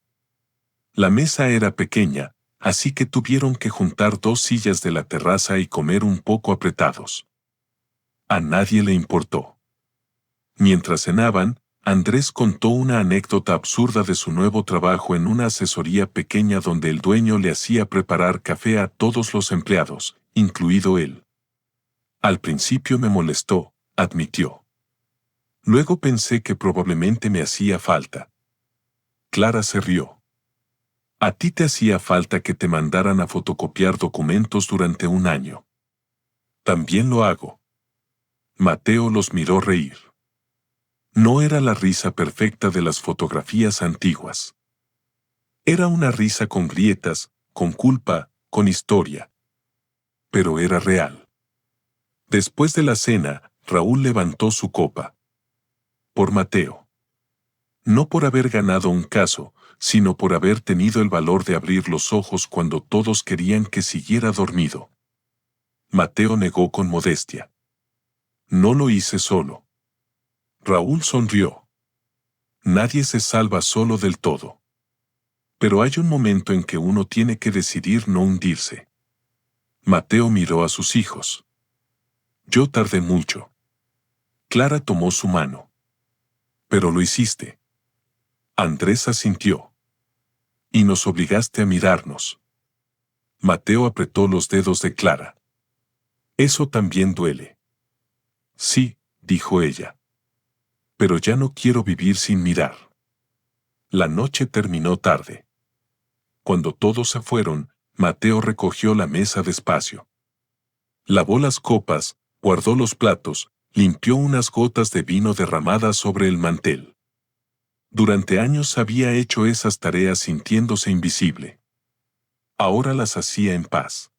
La mesa era pequeña, así que tuvieron que juntar 2 sillas de la terraza y comer un poco apretados. A nadie le importó. Mientras cenaban, Andrés contó una anécdota absurda de su nuevo trabajo en una asesoría pequeña donde el dueño le hacía preparar café a todos los empleados, incluido él. Al principio me molestó, admitió. Luego pensé que probablemente me hacía falta. Clara se rió. A ti te hacía falta que te mandaran a fotocopiar documentos durante un año. También lo hago. Mateo los miró reír. No era la risa perfecta de las fotografías antiguas. Era una risa con grietas, con culpa, con historia. Pero era real. Después de la cena, Raúl levantó su copa. Por Mateo. No por haber ganado un caso, sino por haber tenido el valor de abrir los ojos cuando todos querían que siguiera dormido. Mateo negó con modestia. No lo hice solo. Raúl sonrió. Nadie se salva solo del todo. Pero hay un momento en que uno tiene que decidir no hundirse. Mateo miró a sus hijos. Yo tardé mucho. Clara tomó su mano. Pero lo hiciste. Andrés asintió. Y nos obligaste a mirarnos. Mateo apretó los dedos de Clara. Eso también duele. Sí, dijo ella. Pero ya no quiero vivir sin mirar. La noche terminó tarde. Cuando todos se fueron, Mateo recogió la mesa despacio. Lavó las copas, guardó los platos, limpió unas gotas de vino derramadas sobre el mantel. Durante años había hecho esas tareas sintiéndose invisible. Ahora las hacía en paz.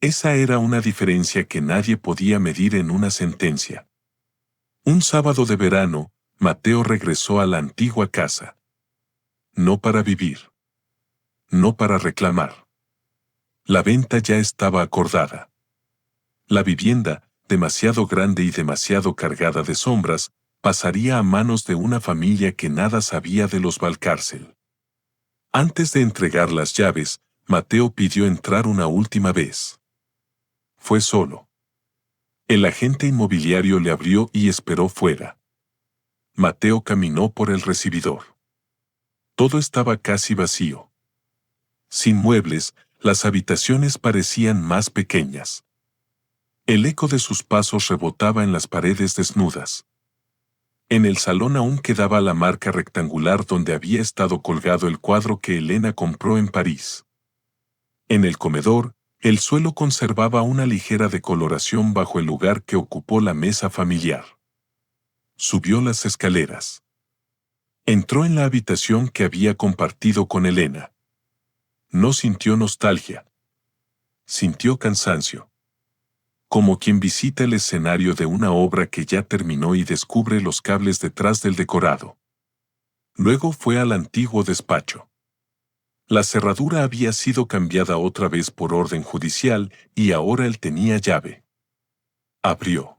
Esa era una diferencia que nadie podía medir en una sentencia. Un sábado de verano, Mateo regresó a la antigua casa. No para vivir. No para reclamar. La venta ya estaba acordada. La vivienda, demasiado grande y demasiado cargada de sombras, pasaría a manos de una familia que nada sabía de los Valcárcel. Antes de entregar las llaves, Mateo pidió entrar una última vez. Fue solo. El agente inmobiliario le abrió y esperó fuera. Mateo caminó por el recibidor. Todo estaba casi vacío. Sin muebles, las habitaciones parecían más pequeñas. El eco de sus pasos rebotaba en las paredes desnudas. En el salón aún quedaba la marca rectangular donde había estado colgado el cuadro que Elena compró en París. En el comedor, el suelo conservaba una ligera decoloración bajo el lugar que ocupó la mesa familiar. Subió las escaleras. Entró en la habitación que había compartido con Elena. No sintió nostalgia. Sintió cansancio. como quien visita el escenario de una obra que ya terminó y descubre los cables detrás del decorado. Luego fue al antiguo despacho. La cerradura había sido cambiada otra vez por orden judicial y ahora él tenía llave. Abrió.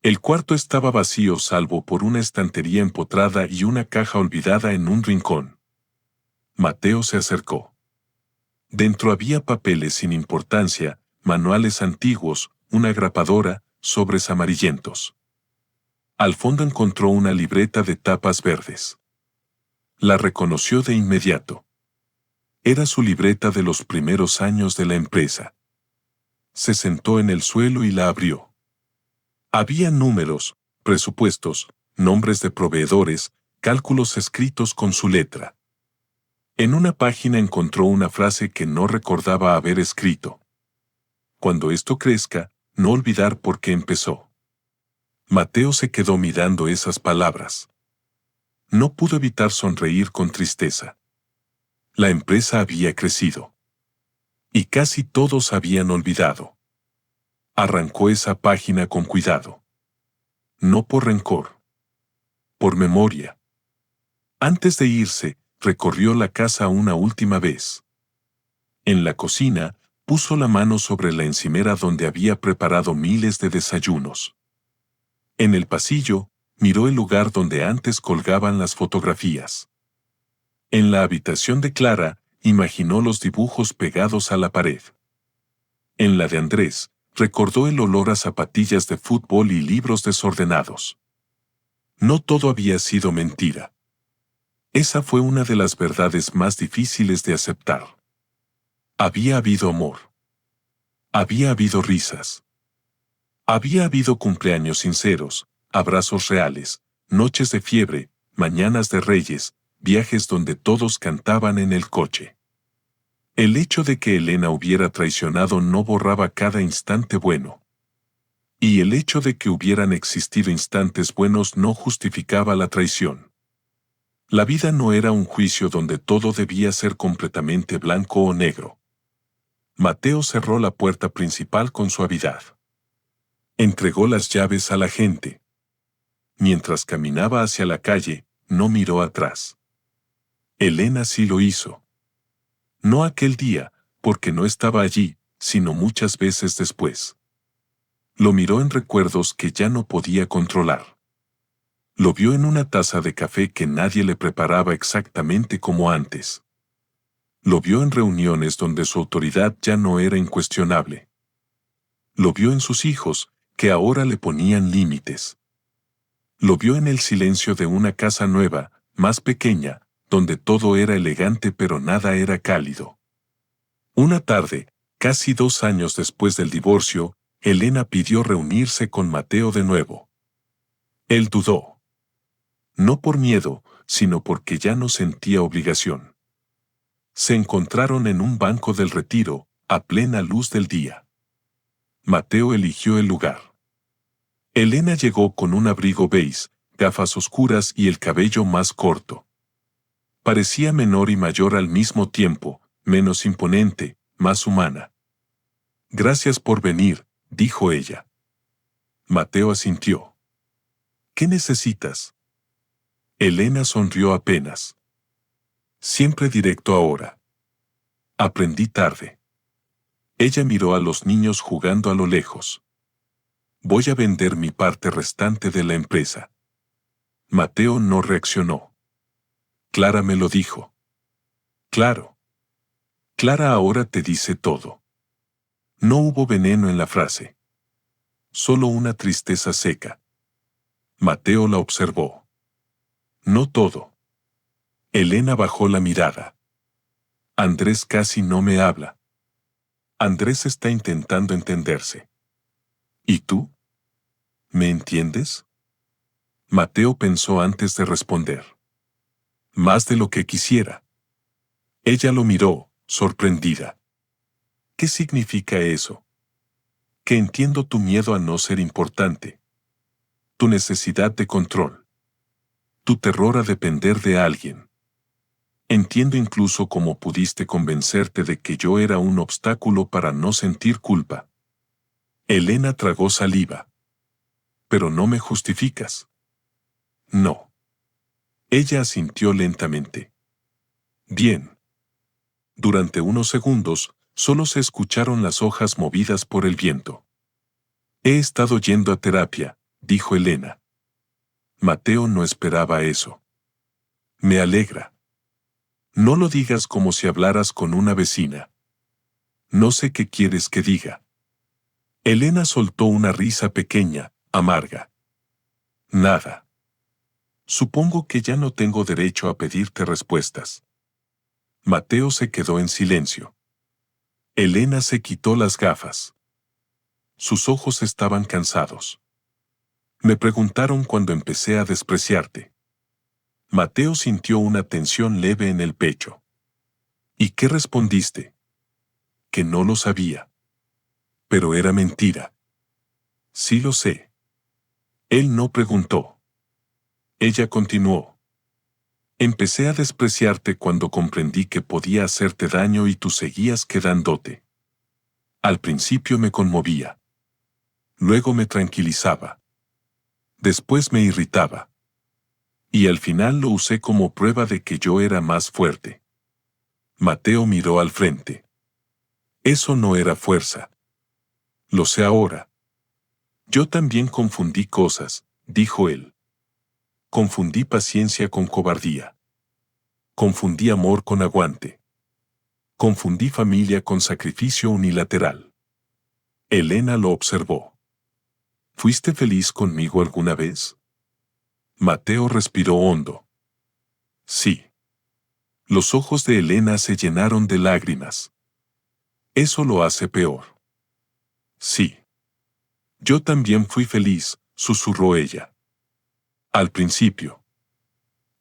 El cuarto estaba vacío salvo por una estantería empotrada y una caja olvidada en un rincón. Mateo se acercó. Dentro había papeles sin importancia, manuales antiguos, una grapadora, sobres amarillentos. Al fondo encontró una libreta de tapas verdes. La reconoció de inmediato. Era su libreta de los primeros años de la empresa. Se sentó en el suelo y la abrió. Había números, presupuestos, nombres de proveedores, cálculos escritos con su letra. En una página encontró una frase que no recordaba haber escrito. Cuando esto crezca, no olvidar por qué empezó. Mateo se quedó mirando esas palabras. No pudo evitar sonreír con tristeza. La empresa había crecido. Y casi todos habían olvidado. Arrancó esa página con cuidado. No por rencor. Por memoria. Antes de irse, recorrió la casa una última vez. En la cocina, puso la mano sobre la encimera donde había preparado miles de desayunos. En el pasillo, miró el lugar donde antes colgaban las fotografías. En la habitación de Clara, imaginó los dibujos pegados a la pared. En la de Andrés, recordó el olor a zapatillas de fútbol y libros desordenados. No todo había sido mentira. Esa fue una de las verdades más difíciles de aceptar. Había habido amor. Había habido risas. Había habido cumpleaños sinceros, abrazos reales, noches de fiebre, mañanas de reyes, viajes donde todos cantaban en el coche. El hecho de que Elena hubiera traicionado no borraba cada instante bueno. Y el hecho de que hubieran existido instantes buenos no justificaba la traición. La vida no era un juicio donde todo debía ser completamente blanco o negro. Mateo cerró la puerta principal con suavidad. Entregó las llaves a la gente. Mientras caminaba hacia la calle, no miró atrás. Elena sí lo hizo. No aquel día, porque no estaba allí, sino muchas veces después. Lo miró en recuerdos que ya no podía controlar. Lo vio en una taza de café que nadie le preparaba exactamente como antes. Lo vio en reuniones donde su autoridad ya no era incuestionable. Lo vio en sus hijos, que ahora le ponían límites. Lo vio en el silencio de una casa nueva, más pequeña, donde todo era elegante pero nada era cálido. Una tarde, casi 2 años después del divorcio, Elena pidió reunirse con Mateo de nuevo. Él dudó. No por miedo, sino porque ya no sentía obligación. Se encontraron en un banco del Retiro, a plena luz del día. Mateo eligió el lugar. Elena llegó con un abrigo beige, gafas oscuras y el cabello más corto. Parecía menor y mayor al mismo tiempo, menos imponente, más humana. Gracias por venir, dijo ella. Mateo asintió. ¿Qué necesitas? Elena sonrió apenas. Siempre directo ahora. Aprendí tarde. Ella miró a los niños jugando a lo lejos. Voy a vender mi parte restante de la empresa. Mateo no reaccionó. Clara me lo dijo. Claro. Clara ahora te dice todo. No hubo veneno en la frase. Solo una tristeza seca. Mateo la observó. No todo. Elena bajó la mirada. Andrés casi no me habla. Andrés está intentando entenderse. ¿Y tú? ¿Me entiendes? Mateo pensó antes de responder. Más de lo que quisiera. Ella lo miró, sorprendida. ¿Qué significa eso? Que entiendo tu miedo a no ser importante. Tu necesidad de control. Tu terror a depender de alguien. Entiendo incluso cómo pudiste convencerte de que yo era un obstáculo para no sentir culpa. Elena tragó saliva. Pero no me justificas. No. Ella asintió lentamente. Bien. Durante unos segundos, solo se escucharon las hojas movidas por el viento. He estado yendo a terapia, dijo Elena. Mateo no esperaba eso. Me alegra. No lo digas como si hablaras con una vecina. No sé qué quieres que diga. Elena soltó una risa pequeña, amarga. Nada. Supongo que ya no tengo derecho a pedirte respuestas. Mateo se quedó en silencio. Elena se quitó las gafas. Sus ojos estaban cansados. Me preguntaron cuando empecé a despreciarte. Mateo sintió una tensión leve en el pecho. ¿Y qué respondiste? Que no lo sabía. Pero era mentira. Sí lo sé. Él no preguntó. Ella continuó. Empecé a despreciarte cuando comprendí que podía hacerte daño y tú seguías quedándote. Al principio me conmovía. Luego me tranquilizaba. Después me irritaba. Y al final lo usé como prueba de que yo era más fuerte. Mateo miró al frente. Eso no era fuerza. Lo sé ahora. Yo también confundí cosas, dijo él. Confundí paciencia con cobardía. Confundí amor con aguante. Confundí familia con sacrificio unilateral. Elena lo observó. ¿Fuiste feliz conmigo alguna vez? Mateo respiró hondo. Sí. Los ojos de Elena se llenaron de lágrimas. Eso lo hace peor. Sí. Yo también fui feliz, susurró ella. Al principio.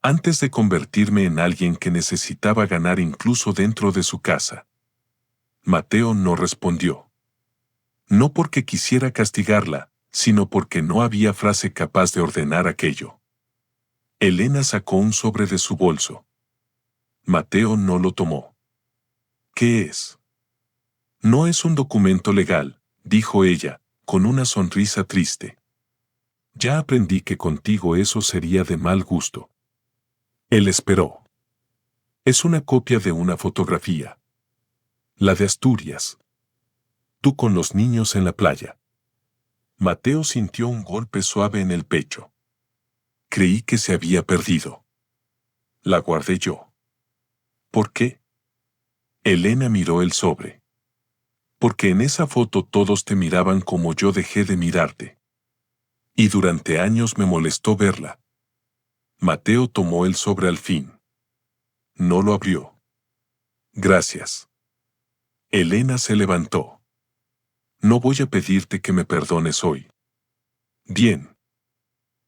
Antes de convertirme en alguien que necesitaba ganar incluso dentro de su casa. Mateo no respondió. No porque quisiera castigarla, sino porque no había frase capaz de ordenar aquello. Elena sacó un sobre de su bolso. Mateo no lo tomó. ¿Qué es? No es un documento legal, dijo ella, con una sonrisa triste. Ya aprendí que contigo eso sería de mal gusto. Él esperó. Es una copia de una fotografía. La de Asturias. Tú con los niños en la playa. Mateo sintió un golpe suave en el pecho. Creí que se había perdido. La guardé yo. ¿Por qué? Elena miró el sobre. Porque en esa foto todos te miraban como yo dejé de mirarte. Y durante años me molestó verla. Mateo tomó el sobre al fin. No lo abrió. Gracias. Elena se levantó. No voy a pedirte que me perdones hoy. Bien.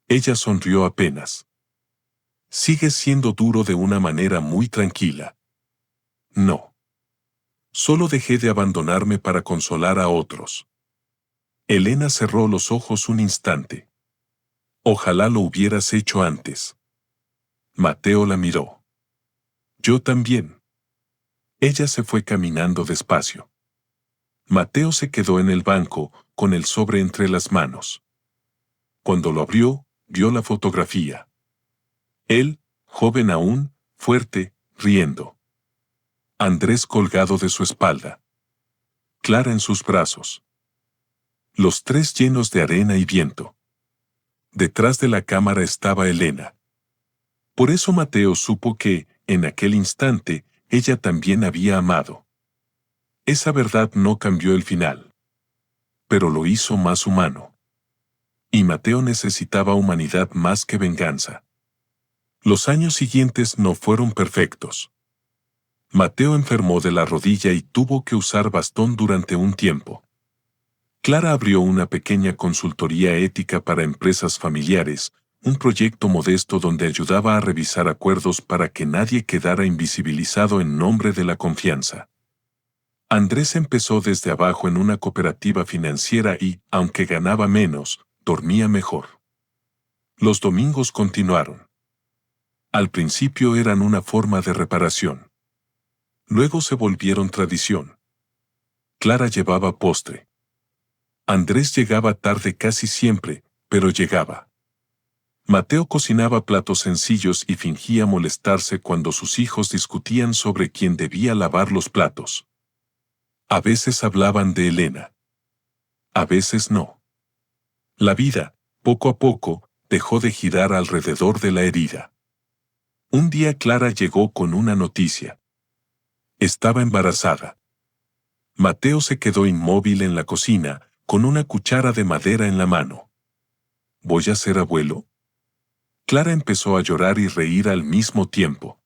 Ella sonrió apenas. Sigues siendo duro de una manera muy tranquila. No. Solo dejé de abandonarme para consolar a otros. Elena cerró los ojos un instante. Ojalá lo hubieras hecho antes. Mateo la miró. Yo también. Ella se fue caminando despacio. Mateo se quedó en el banco, con el sobre entre las manos. Cuando lo abrió, vio la fotografía. Él, joven aún, fuerte, riendo. Andrés colgado de su espalda. Clara en sus brazos. Los tres llenos de arena y viento. Detrás de la cámara estaba Elena. Por eso Mateo supo que, en aquel instante, ella también había amado. Esa verdad no cambió el final. Pero lo hizo más humano. Y Mateo necesitaba humanidad más que venganza. Los años siguientes no fueron perfectos. Mateo enfermó de la rodilla y tuvo que usar bastón durante un tiempo. Clara abrió una pequeña consultoría ética para empresas familiares, un proyecto modesto donde ayudaba a revisar acuerdos para que nadie quedara invisibilizado en nombre de la confianza. Andrés empezó desde abajo en una cooperativa financiera y, aunque ganaba menos, dormía mejor. Los domingos continuaron. Al principio eran una forma de reparación. Luego se volvieron tradición. Clara llevaba postre. Andrés llegaba tarde casi siempre, pero llegaba. Mateo cocinaba platos sencillos y fingía molestarse cuando sus hijos discutían sobre quién debía lavar los platos. A veces hablaban de Elena. A veces no. La vida, poco a poco, dejó de girar alrededor de la herida. Un día Clara llegó con una noticia. Estaba embarazada. Mateo se quedó inmóvil en la cocina, con una cuchara de madera en la mano. ¿Voy a ser abuelo? Clara empezó a llorar y reír al mismo tiempo.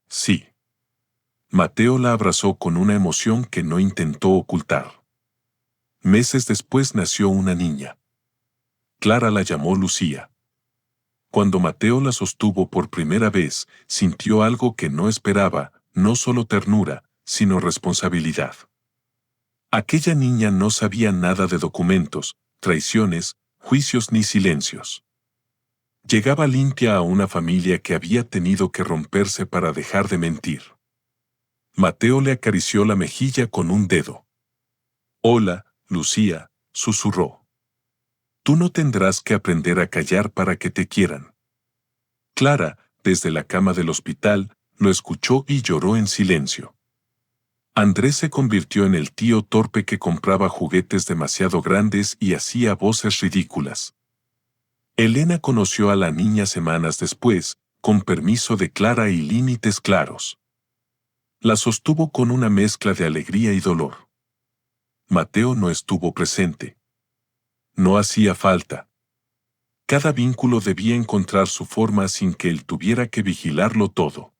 Sí. Mateo la abrazó con una emoción que no intentó ocultar. Meses después nació una niña. Clara la llamó Lucía. Cuando Mateo la sostuvo por primera vez, sintió algo que no esperaba, no solo ternura, sino responsabilidad. Aquella niña no sabía nada de documentos, traiciones, juicios ni silencios. Llegaba limpia a una familia que había tenido que romperse para dejar de mentir. Mateo le acarició la mejilla con un dedo. «Hola, Lucía», susurró. «Tú no tendrás que aprender a callar para que te quieran». Clara, desde la cama del hospital, lo escuchó y lloró en silencio. Andrés se convirtió en el tío torpe que compraba juguetes demasiado grandes y hacía voces ridículas. Elena conoció a la niña semanas después, con permiso de Clara y límites claros. La sostuvo con una mezcla de alegría y dolor. Mateo no estuvo presente. No hacía falta. Cada vínculo debía encontrar su forma sin que él tuviera que vigilarlo todo.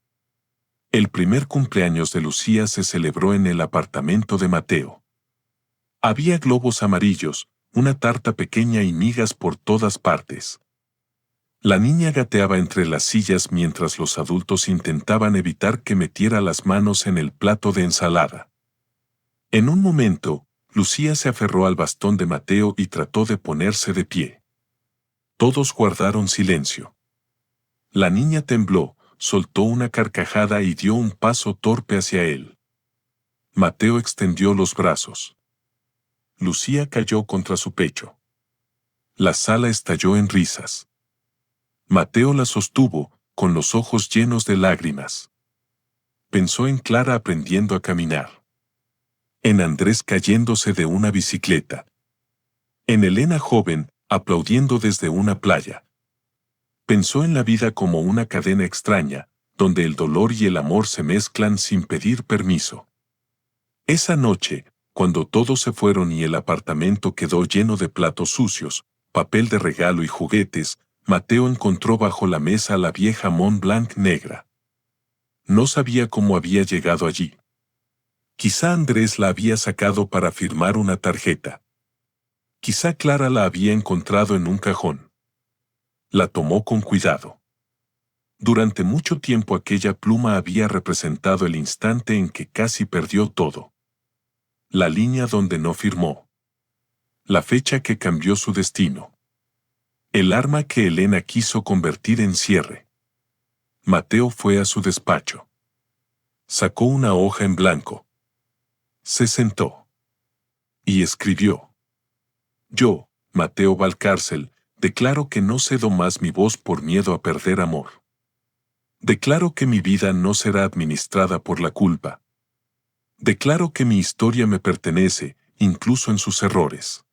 El primer cumpleaños de Lucía se celebró en el apartamento de Mateo. Había globos amarillos, una tarta pequeña y migas por todas partes. La niña gateaba entre las sillas mientras los adultos intentaban evitar que metiera las manos en el plato de ensalada. En un momento, Lucía se aferró al bastón de Mateo y trató de ponerse de pie. Todos guardaron silencio. La niña tembló, soltó una carcajada y dio un paso torpe hacia él. Mateo extendió los brazos. Lucía cayó contra su pecho. La sala estalló en risas. Mateo la sostuvo, con los ojos llenos de lágrimas. Pensó en Clara aprendiendo a caminar. En Andrés cayéndose de una bicicleta. En Elena joven, aplaudiendo desde una playa. Pensó en la vida como una cadena extraña, donde el dolor y el amor se mezclan sin pedir permiso. Esa noche, cuando todos se fueron y el apartamento quedó lleno de platos sucios, papel de regalo y juguetes, Mateo encontró bajo la mesa la vieja Mont Blanc negra. No sabía cómo había llegado allí. Quizá Andrés la había sacado para firmar una tarjeta. Quizá Clara la había encontrado en un cajón. La tomó con cuidado. Durante mucho tiempo aquella pluma había representado el instante en que casi perdió todo. La línea donde no firmó. La fecha que cambió su destino. El arma que Elena quiso convertir en cierre. Mateo fue a su despacho. Sacó una hoja en blanco. Se sentó. Y escribió. Yo, Mateo Valcárcel, declaro que no cedo más mi voz por miedo a perder amor. Declaro que mi vida no será administrada por la culpa. Declaro que mi historia me pertenece, incluso en sus errores.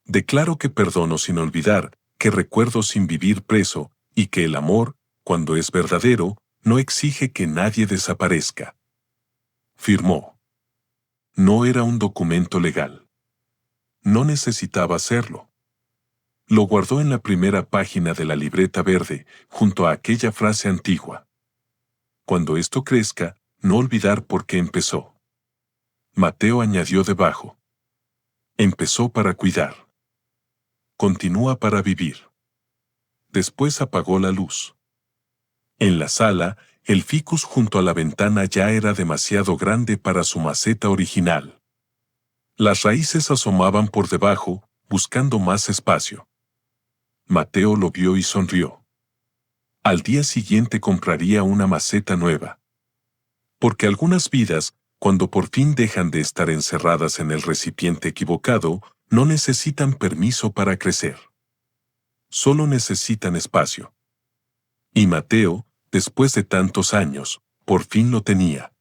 Declaro que perdono sin olvidar, que recuerdo sin vivir preso, y que el amor, cuando es verdadero, no exige que nadie desaparezca. Firmó. No era un documento legal. No necesitaba hacerlo. Lo guardó en la primera página de la libreta verde, junto a aquella frase antigua. Cuando esto crezca, no olvidar por qué empezó. Mateo añadió debajo. Empezó para cuidar. Continúa para vivir. Después apagó la luz. En la sala, el ficus junto a la ventana ya era demasiado grande para su maceta original. Las raíces asomaban por debajo, buscando más espacio. Mateo lo vio y sonrió. Al día siguiente compraría una maceta nueva. Porque algunas vidas, cuando por fin dejan de estar encerradas en el recipiente equivocado, No necesitan permiso para crecer. Solo necesitan espacio. Y Mateo, después de tantos años, por fin lo tenía.